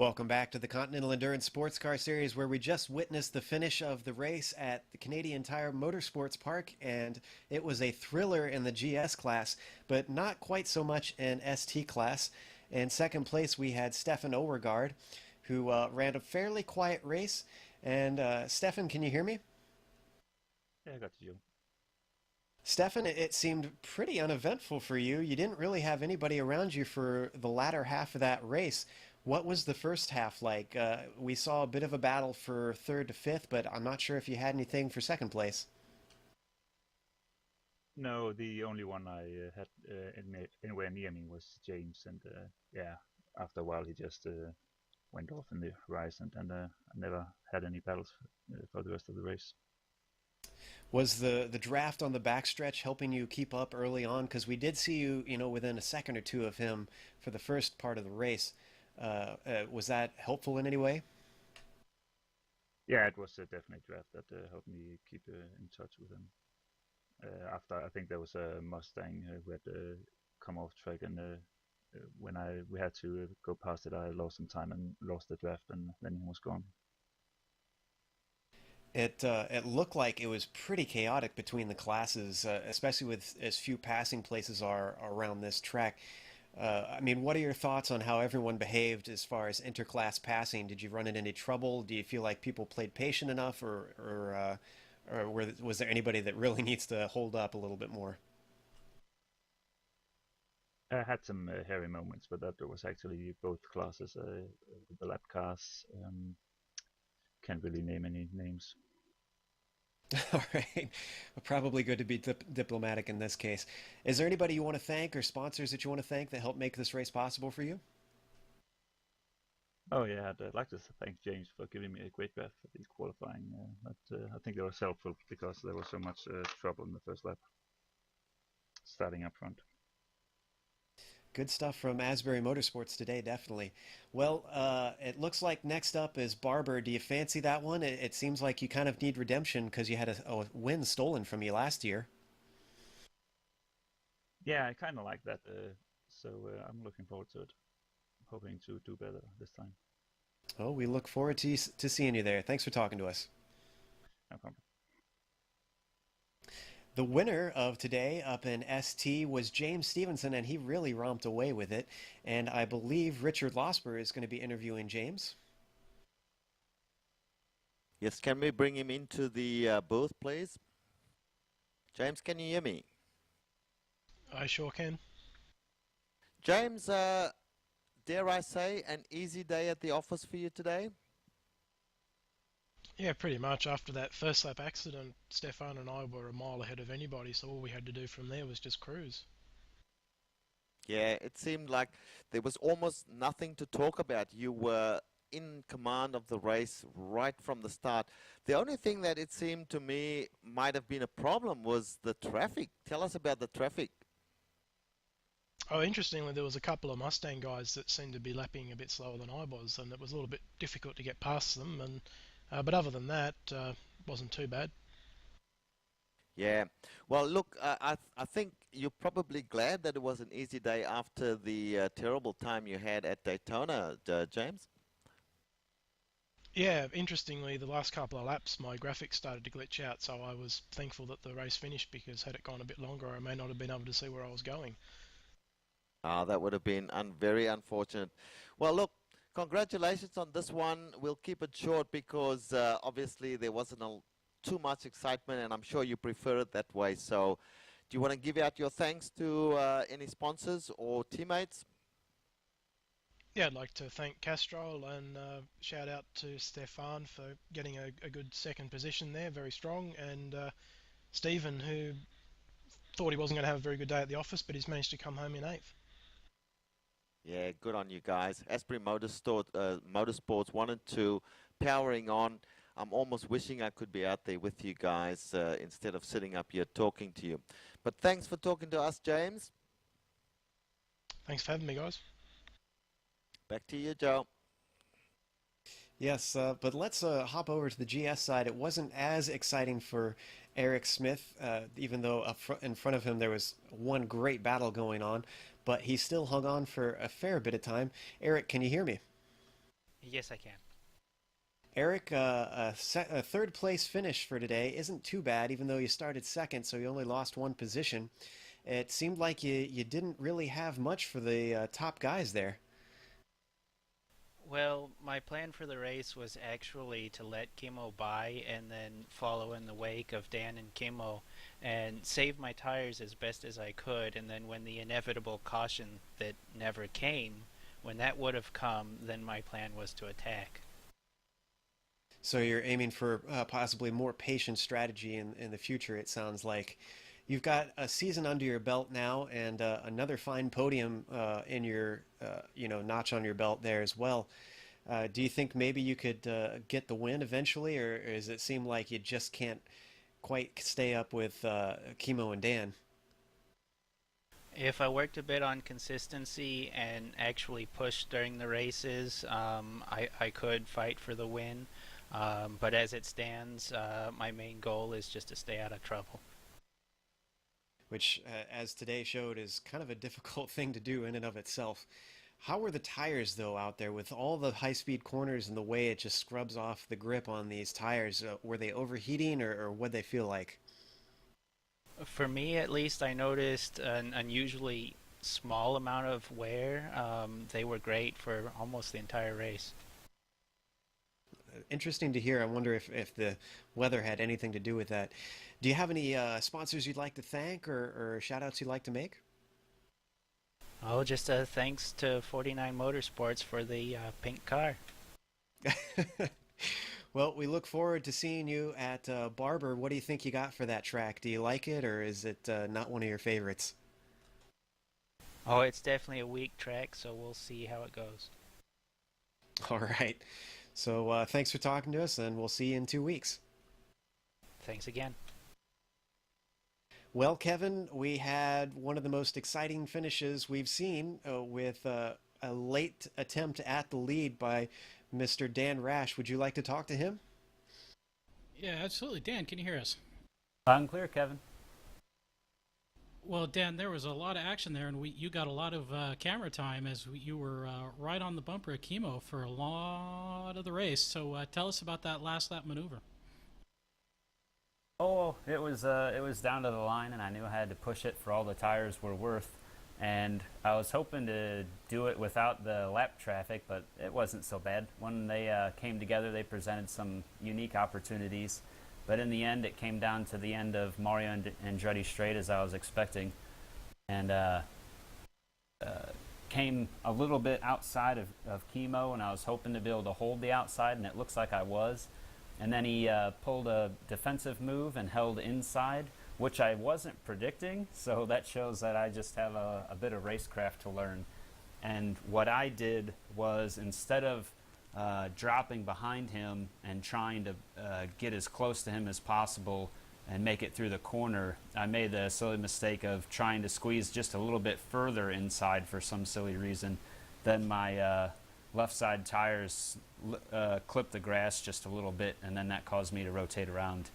Welcome back to the Continental Endurance Sports Car Series, where we just witnessed the finish of the race at the Canadian Tire Motorsports Park, and it was a thriller in the GS class, but not quite so much in ST class. In second place, we had Stefan Overgaard, who ran a fairly quiet race. And Stefan, can you hear me? Yeah, I got you. Stefan, it seemed pretty uneventful for you. You didn't really have anybody around you for the latter half of that race. What was the first half like? We saw a bit of a battle for third to fifth, but I'm not sure if you had anything for second place. No, the only one I had anywhere near me was James, and yeah, after a while he just went off in the horizon, and I never had any battles for the rest of the race. Was the draft on the backstretch helping you keep up early on? Because we did see you, within a second or two of him for the first part of the race. Was that helpful in any way? Yeah, it was a definite draft that helped me keep in touch with him. After I think there was a Mustang who had come off track, and when we had to go past it, I lost some time and lost the draft, and then he was gone. It looked like it was pretty chaotic between the classes, especially with as few passing places are around this track. What are your thoughts on how everyone behaved as far as interclass passing? Did you run into any trouble? Do you feel like people played patient enough, or was there anybody that really needs to hold up a little bit more? I had some hairy moments, but that was actually both classes. The lap cars, can't really name any names. All right. Probably good to be diplomatic in this case. Is there anybody you want to thank or sponsors that you want to thank that helped make this race possible for you? Oh yeah, I'd like to thank James for giving me a great draft for the qualifying. I think that was helpful because there was so much trouble in the first lap, starting up front. Good stuff from Asbury Motorsports today, definitely. Well, it looks like next up is Barber. Do you fancy that one? It seems like you kind of need redemption because you had a win stolen from you last year. Yeah, I kind of like that, so I'm looking forward to it. Hoping to do better this time. Oh, we look forward to seeing you there. Thanks for talking to us. No problem. The winner of today up in ST was James Stevenson, and he really romped away with it. And I believe Richard Losper is going to be interviewing James. Yes, can we bring him into the booth, please? James, can you hear me? I sure can. James, dare I say, an easy day at the office for you today? Yeah, pretty much. After that first lap accident, Stefan and I were a mile ahead of anybody, so all we had to do from there was just cruise. Yeah, it seemed like there was almost nothing to talk about. You were in command of the race right from the start. The only thing that it seemed to me might have been a problem was the traffic. Tell us about the traffic. Oh, interestingly, there was a couple of Mustang guys that seemed to be lapping a bit slower than I was, and it was a little bit difficult to get past them. And but other than that, wasn't too bad. Yeah. Well, look, I think you're probably glad that it was an easy day after the terrible time you had at Daytona, James. Yeah, interestingly, the last couple of laps, my graphics started to glitch out, so I was thankful that the race finished, because had it gone a bit longer, I may not have been able to see where I was going. That would have been very unfortunate. Well, look, congratulations on this one. We'll keep it short because obviously there wasn't too much excitement, and I'm sure you prefer it that way. So do you want to give out your thanks to any sponsors or teammates? Yeah, I'd like to thank Castrol and shout out to Stefan for getting a good second position there, very strong, and Stephen, who thought he wasn't going to have a very good day at the office, but he's managed to come home in 8th. Yeah, good on you guys. Asbury Motorsports 1 and 2, powering on. I'm almost wishing I could be out there with you guys instead of sitting up here talking to you. But thanks for talking to us, James. Thanks for having me, guys. Back to you, Joe. Yes, but let's hop over to the GS side. It wasn't as exciting for Eric Smith, even though in front of him there was one great battle going on, but he still hung on for a fair bit of time. Eric, can you hear me? Yes, I can. Eric, a third place finish for today isn't too bad, even though you started second, so you only lost one position. It seemed like you didn't really have much for the top guys there. Well, my plan for the race was actually to let Kimmo by and then follow in the wake of Dan and Kimmo and save my tires as best as I could. And then when the inevitable caution that never came, when that would have come, then my plan was to attack. So you're aiming for possibly more patient strategy in the future, it sounds like. You've got a season under your belt now and another fine podium in your notch on your belt there as well. Do you think maybe you could get the win eventually, or does it seem like you just can't quite stay up with Kimmo and Dan? If I worked a bit on consistency and actually pushed during the races, I could fight for the win. But as it stands, my main goal is just to stay out of trouble. Which, as today showed, is kind of a difficult thing to do in and of itself. How were the tires, though, out there with all the high-speed corners and the way it just scrubs off the grip on these tires? Were they overheating, or what'd they feel like? For me, at least, I noticed an unusually small amount of wear. They were great for almost the entire race. Interesting to hear. I wonder if the weather had anything to do with that. Do you have any sponsors you'd like to thank or shout-outs you'd like to make? Oh, just thanks to 49 Motorsports for the pink car. Well, we look forward to seeing you at Barber. What do you think you got for that track? Do you like it, or is it not one of your favorites? Oh, it's definitely a weak track, so we'll see how it goes. All right. So thanks for talking to us, and we'll see you in 2 weeks. Thanks again. Well, Kevin, we had one of the most exciting finishes we've seen with a late attempt at the lead by Mr. Dan Rash. Would you like to talk to him? Yeah, absolutely. Dan, can you hear us? Loud and clear, Kevin. Well, Dan, there was a lot of action there, and you got a lot of camera time as you were right on the bumper at Kimmo for a lot of the race. So tell us about that last lap maneuver. Oh, it was down to the line, and I knew I had to push it for all the tires were worth. And I was hoping to do it without the lap traffic, but it wasn't so bad. When they came together, they presented some unique opportunities. But in the end, it came down to the end of Mario and Andretti straight, as I was expecting. And came a little bit outside of Kimmo, and I was hoping to be able to hold the outside, and it looks like I was. And then he pulled a defensive move and held inside, which I wasn't predicting, so that shows that I just have a bit of racecraft to learn. And what I did was, instead of dropping behind him and trying to get as close to him as possible and make it through the corner, I made the silly mistake of trying to squeeze just a little bit further inside for some silly reason. Then my left side tires clipped the grass just a little bit, and then that caused me to rotate around.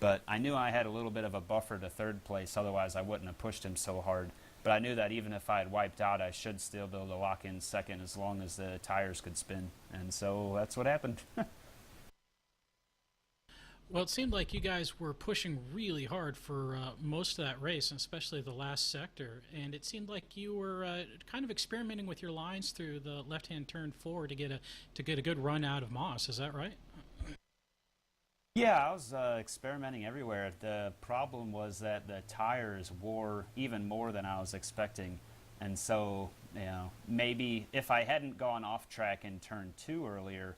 But I knew I had a little bit of a buffer to third place, otherwise I wouldn't have pushed him so hard. But I knew that even if I had wiped out, I should still be able to lock in second as long as the tires could spin. And so that's what happened. Well, it seemed like you guys were pushing really hard for most of that race, and especially the last sector. And it seemed like you were kind of experimenting with your lines through the left-hand turn 4 to get a good run out of Moss. Is that right? Yeah, I was experimenting everywhere. The problem was that the tires wore even more than I was expecting. And so, maybe if I hadn't gone off track in turn 2 earlier,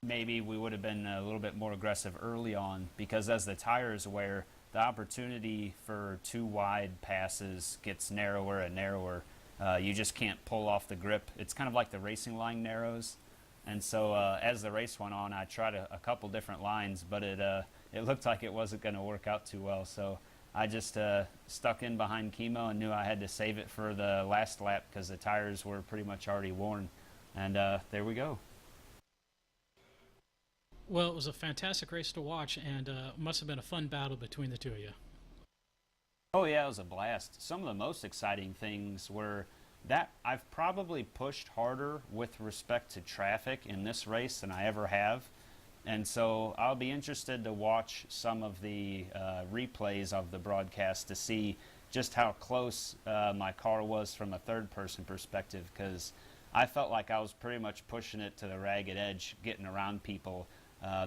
maybe we would have been a little bit more aggressive early on, because as the tires wear, the opportunity for too wide passes gets narrower and narrower. You just can't pull off the grip. It's kind of like the racing line narrows. And so as the race went on, I tried a couple different lines, but it looked like it wasn't going to work out too well. So I just stuck in behind Kimmo and knew I had to save it for the last lap because the tires were pretty much already worn. And there we go. Well, it was a fantastic race to watch, and must have been a fun battle between the two of you. Oh, yeah, it was a blast. Some of the most exciting things were that I've probably pushed harder with respect to traffic in this race than I ever have. And so I'll be interested to watch some of the replays of the broadcast to see just how close my car was from a third-person perspective, because I felt like I was pretty much pushing it to the ragged edge, getting around people.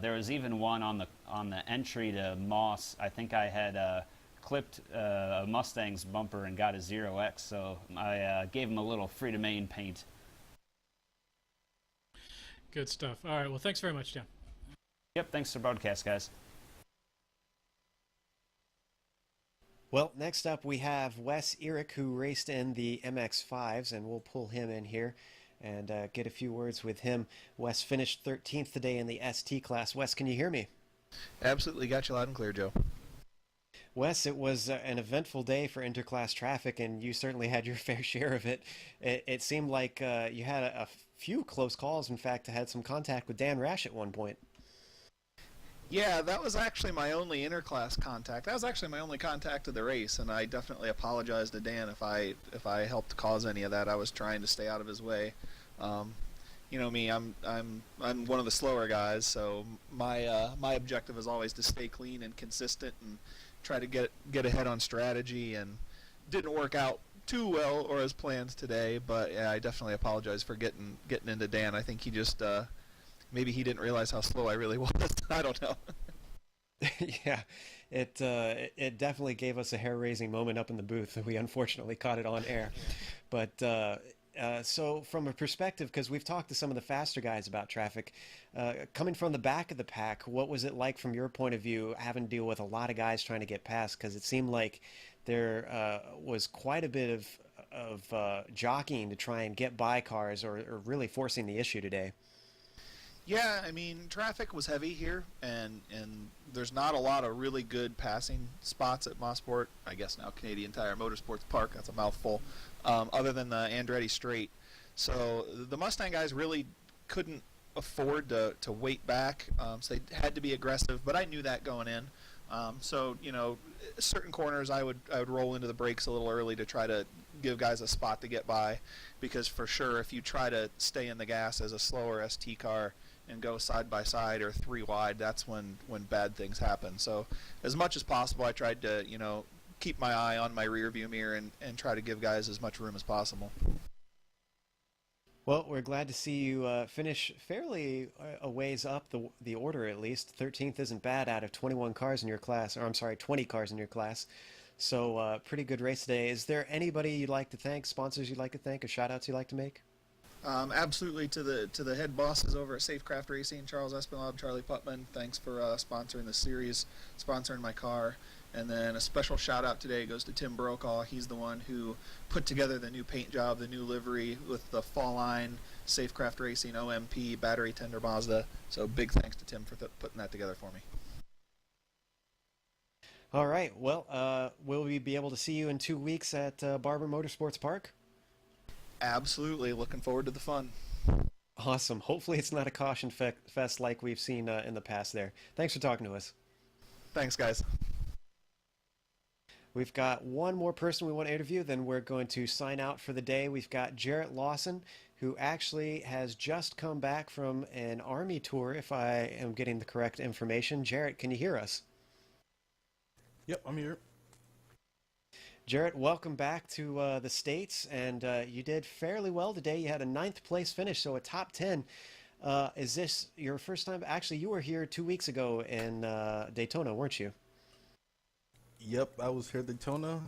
There was even one on the entry to Moss. I think I had clipped a Mustang's bumper and got a 0X, so I gave him a little free-to-main paint. Good stuff. All right, well, thanks very much, Dan. Yep, thanks for the broadcast, guys. Well, next up we have Wes Eric, who raced in the MX-5s, and we'll pull him in here and get a few words with him. Wes finished 13th today in the ST class. Wes, can you hear me? Absolutely, got you loud and clear, Joe. Wes, it was an eventful day for interclass traffic, and you certainly had your fair share of it. It seemed like you had a few close calls. In fact, I had some contact with Dan Rash at one point. Yeah, that was actually my only interclass contact. That was actually my only contact of the race, and I definitely apologize to Dan if I helped cause any of that. I was trying to stay out of his way. You know me, I'm one of the slower guys, so my objective is always to stay clean and consistent and try to get ahead on strategy, and didn't work out too well or as planned today, but yeah, I definitely apologize for getting into Dan. I think he just maybe he didn't realize how slow I really was. I don't know. Yeah, it definitely gave us a hair-raising moment up in the booth. We unfortunately caught it on air. But so from a perspective, because we've talked to some of the faster guys about traffic, coming from the back of the pack, what was it like from your point of view, having to deal with a lot of guys trying to get past? Because it seemed like there was quite a bit of jockeying to try and get by cars, or really forcing the issue today. Yeah, I mean, traffic was heavy here, and there's not a lot of really good passing spots at Motorsport. I guess now Canadian Tire Motorsports Park, that's a mouthful, other than the Andretti Straight. So the Mustang guys really couldn't afford to wait back, so they had to be aggressive, but I knew that going in. So, you know, certain corners I would roll into the brakes a little early to try to give guys a spot to get by, because for sure if you try to stay in the gas as a slower ST car and go side by side or three wide, that's when bad things happen. So as much as possible I tried to, you know, keep my eye on my rear view mirror and try to give guys as much room as possible. Well, we're glad to see you finish fairly a ways up the order, at least. 13th isn't bad out of 21 cars in your class, or I'm sorry, 20 cars in your class. So pretty good race today. Is there anybody you'd like to thank, sponsors you'd like to thank, or shout-outs you'd like to make? Absolutely to the head bosses over at Safecraft Racing, Charles Espinal, Charlie Putman. Thanks for sponsoring the series, sponsoring my car. And then a special shout out today goes to Tim Brokaw. He's the one who put together the new paint job, the new livery with the fall line, Safecraft Racing, OMP, battery tender Mazda. So big thanks to Tim for putting that together for me. All right. Well, will we be able to see you in 2 weeks at Barber Motorsports Park? Absolutely. Looking forward to the fun. Awesome. Hopefully it's not a caution fest like we've seen in the past there. Thanks for talking to us. Thanks, guys. We've got one more person we want to interview, then we're going to sign out for the day. We've got Jarrett Lawson, who actually has just come back from an Army tour, if I am getting the correct information. Jarrett, can you hear us? Yep, I'm here. Jarrett, welcome back to the States, and you did fairly well today. You had a 9th place finish, so a top 10. Is this your first time? Actually, you were here 2 weeks ago in Daytona, weren't you? Yep, I was here at Daytona.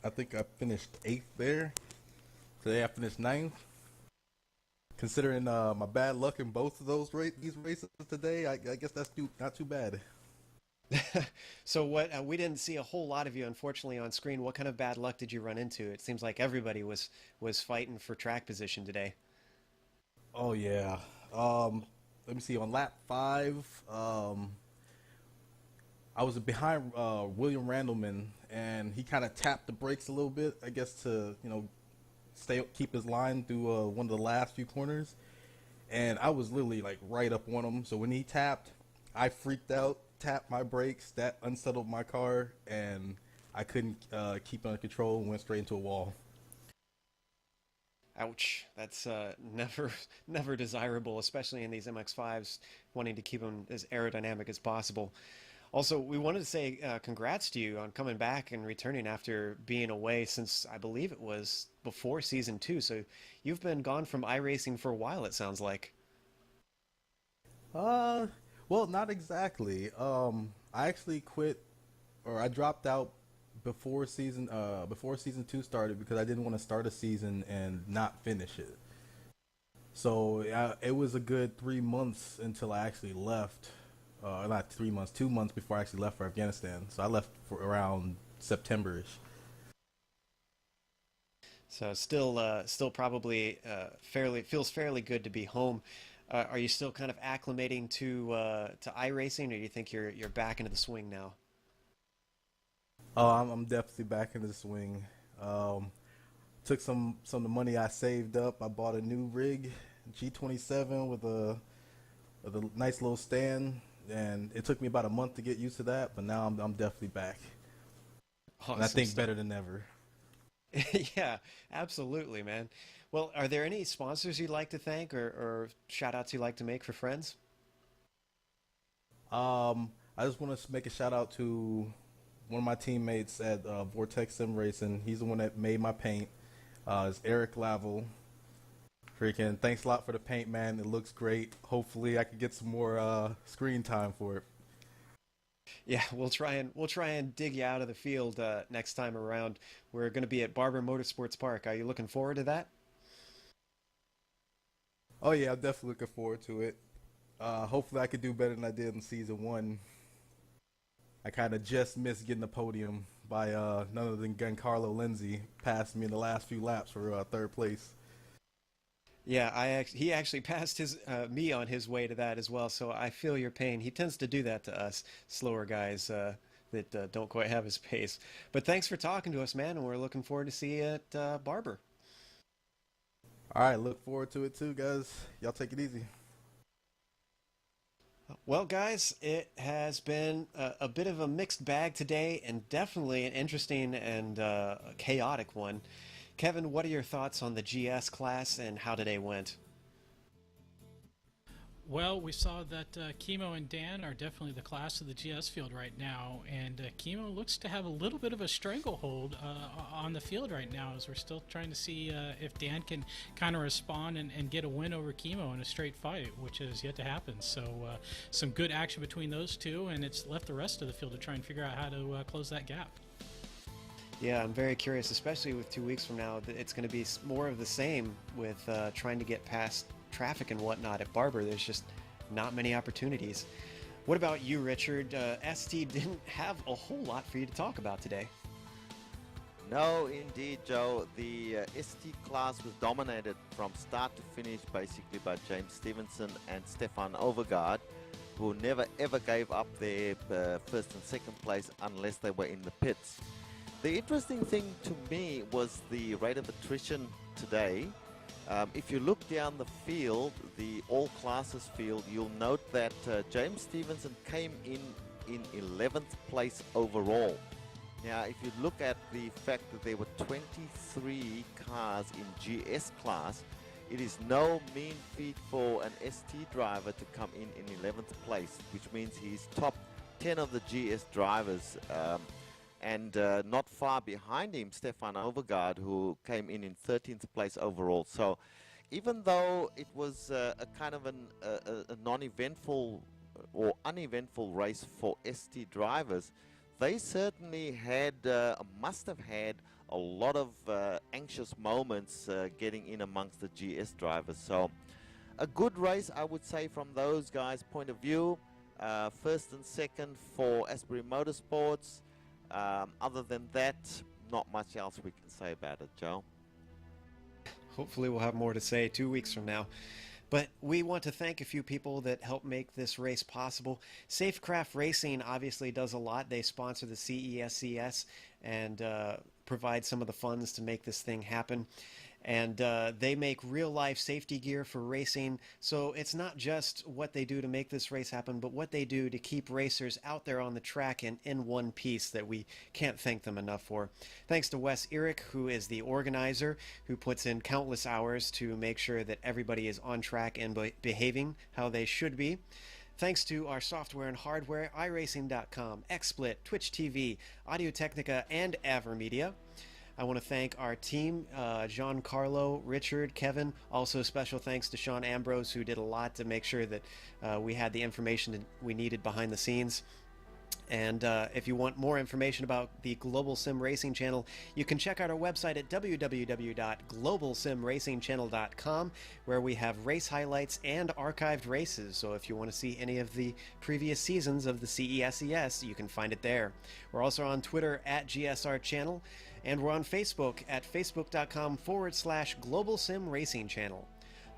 I think I finished 8th there. Today I finished 9th. Considering my bad luck in both of these races today, I guess that's not too bad. So what we didn't see a whole lot of you, unfortunately, on screen. What kind of bad luck did you run into? It seems like everybody was fighting for track position today. Oh yeah. Let me see. On lap 5, I was behind William Randleman, and he kind of tapped the brakes a little bit, I guess, to keep his line through one of the last few corners. And I was literally like right up on him. So when he tapped, I freaked out, tapped my brakes, that unsettled my car, and I couldn't keep it under control and went straight into a wall. Ouch. That's never desirable, especially in these MX-5s, wanting to keep them as aerodynamic as possible. Also, we wanted to say congrats to you on coming back and returning after being away since I believe it was before Season 2. So you've been gone from iRacing for a while, it sounds like. Well, not exactly. I actually quit, or I dropped out before season 2 started because I didn't want to start a season and not finish it. So it was a good 3 months until I actually left. Not 3 months, 2 months before I actually left for Afghanistan. So I left for around September-ish. So still probably feels fairly good to be home. Are you still kind of acclimating to iRacing, or do you think you're back into the swing now? Oh, I'm definitely back into the swing. Took some of the money I saved up. I bought a new rig, G27 with a nice little stand, and it took me about a month to get used to that. But now I'm definitely back. Awesome and I think stuff. better than ever. Yeah, absolutely, man. Well, are there any sponsors you'd like to thank or shout-outs you'd like to make for friends? I just want to make a shout-out to one of my teammates at Vortex Sim Racing. He's the one that made my paint. It's Erik Ekholm. Freaking thanks a lot for the paint, man. It looks great. Hopefully I can get some more screen time for it. Yeah, we'll try and dig you out of the field next time around. We're going to be at Barber Motorsports Park. Are you looking forward to that? Oh yeah, I'm definitely looking forward to it. Hopefully I could do better than I did in Season 1. I kind of just missed getting the podium by none other than Giancarlo Lenzi. Passed me in the last few laps for third place. Yeah, he actually passed me on his way to that as well, so I feel your pain. He tends to do that to us slower guys that don't quite have his pace. But thanks for talking to us, man, and we're looking forward to see you at Barber. All right, look forward to it too, guys. Y'all take it easy. Well, guys, it has been a bit of a mixed bag today, and definitely an interesting and chaotic one. Kevin, what are your thoughts on the GS class and how today went? Well, we saw that Chemo and Dan are definitely the class of the GS field right now, and Chemo looks to have a little bit of a stranglehold on the field right now, as we're still trying to see if Dan can kind of respond and get a win over Chemo in a straight fight, which is yet to happen. So some good action between those two, and it's left the rest of the field to try and figure out how to close that gap. Yeah, I'm very curious, especially with 2 weeks from now. It's going to be more of the same with trying to get past traffic and whatnot at Barber. There's just not many opportunities. What about you, Richard? ST didn't have a whole lot for you to talk about today. No, indeed, Joe. The ST class was dominated from start to finish basically by James Stevenson and Stefan Overgaard, who never ever gave up their first and second place unless they were in the pits. The interesting thing to me was the rate of attrition today. If you look down the field, the all classes field, you'll note that James Stevenson came in 11th place overall. Now, if you look at the fact that there were 23 cars in GS class, it is no mean feat for an ST driver to come in 11th place, which means he's top 10 of the GS drivers. And not far behind him, Stefan Overgaard, who came in 13th place overall. So even though it was a kind of a non-eventful or uneventful race for ST drivers, they certainly had, must have had a lot of anxious moments getting in amongst the GS drivers. So a good race, I would say, from those guys' point of view. First and second for Asbury Motorsports. Other than that, not much else we can say about it, Joe. Hopefully we'll have more to say 2 weeks from now. But we want to thank a few people that helped make this race possible. Safecraft Racing obviously does a lot. They sponsor the CESCS and provide some of the funds to make this thing happen. And they make real-life safety gear for racing, so it's not just what they do to make this race happen, but what they do to keep racers out there on the track and in one piece that we can't thank them enough for. Thanks to Wes Eric, who is the organizer, who puts in countless hours to make sure that everybody is on track and behaving how they should be. Thanks to our software and hardware, iRacing.com, XSplit, Twitch TV, Audio Technica, and AverMedia. I want to thank our team, Giancarlo, Richard, Kevin. Also special thanks to Sean Ambrose, who did a lot to make sure that we had the information that we needed behind the scenes. And if you want more information about the Global Sim Racing Channel, you can check out our website at www.globalsimracingchannel.com, where we have race highlights and archived races. So if you want to see any of the previous seasons of the CESES, you can find it there. We're also on Twitter at GSR Channel, and we're on Facebook at facebook.com/Global Sim Racing Channel.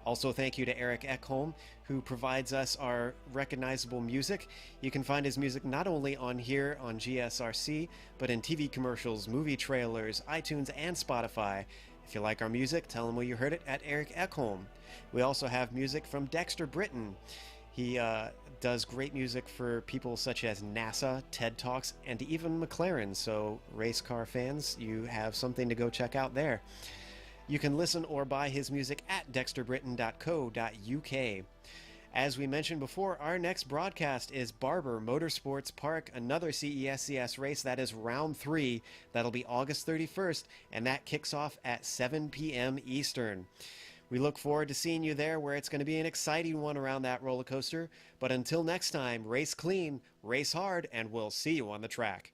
Also, thank you to Erik Ekholm, who provides us our recognizable music. You can find his music not only on here on GSRC, but in TV commercials, movie trailers, iTunes, and Spotify. If you like our music, tell him where you heard it at Erik Ekholm. We also have music from Dexter Britain. He does great music for people such as NASA, TED Talks, and even McLaren. So, race car fans, you have something to go check out there. You can listen or buy his music at dexterbritain.co.uk. As we mentioned before, our next broadcast is Barber Motorsports Park, another CESCS race. That is round 3. That'll be August 31st, and that kicks off at 7 p.m. Eastern. We look forward to seeing you there, where it's going to be an exciting one around that roller coaster. But until next time, race clean, race hard, and we'll see you on the track.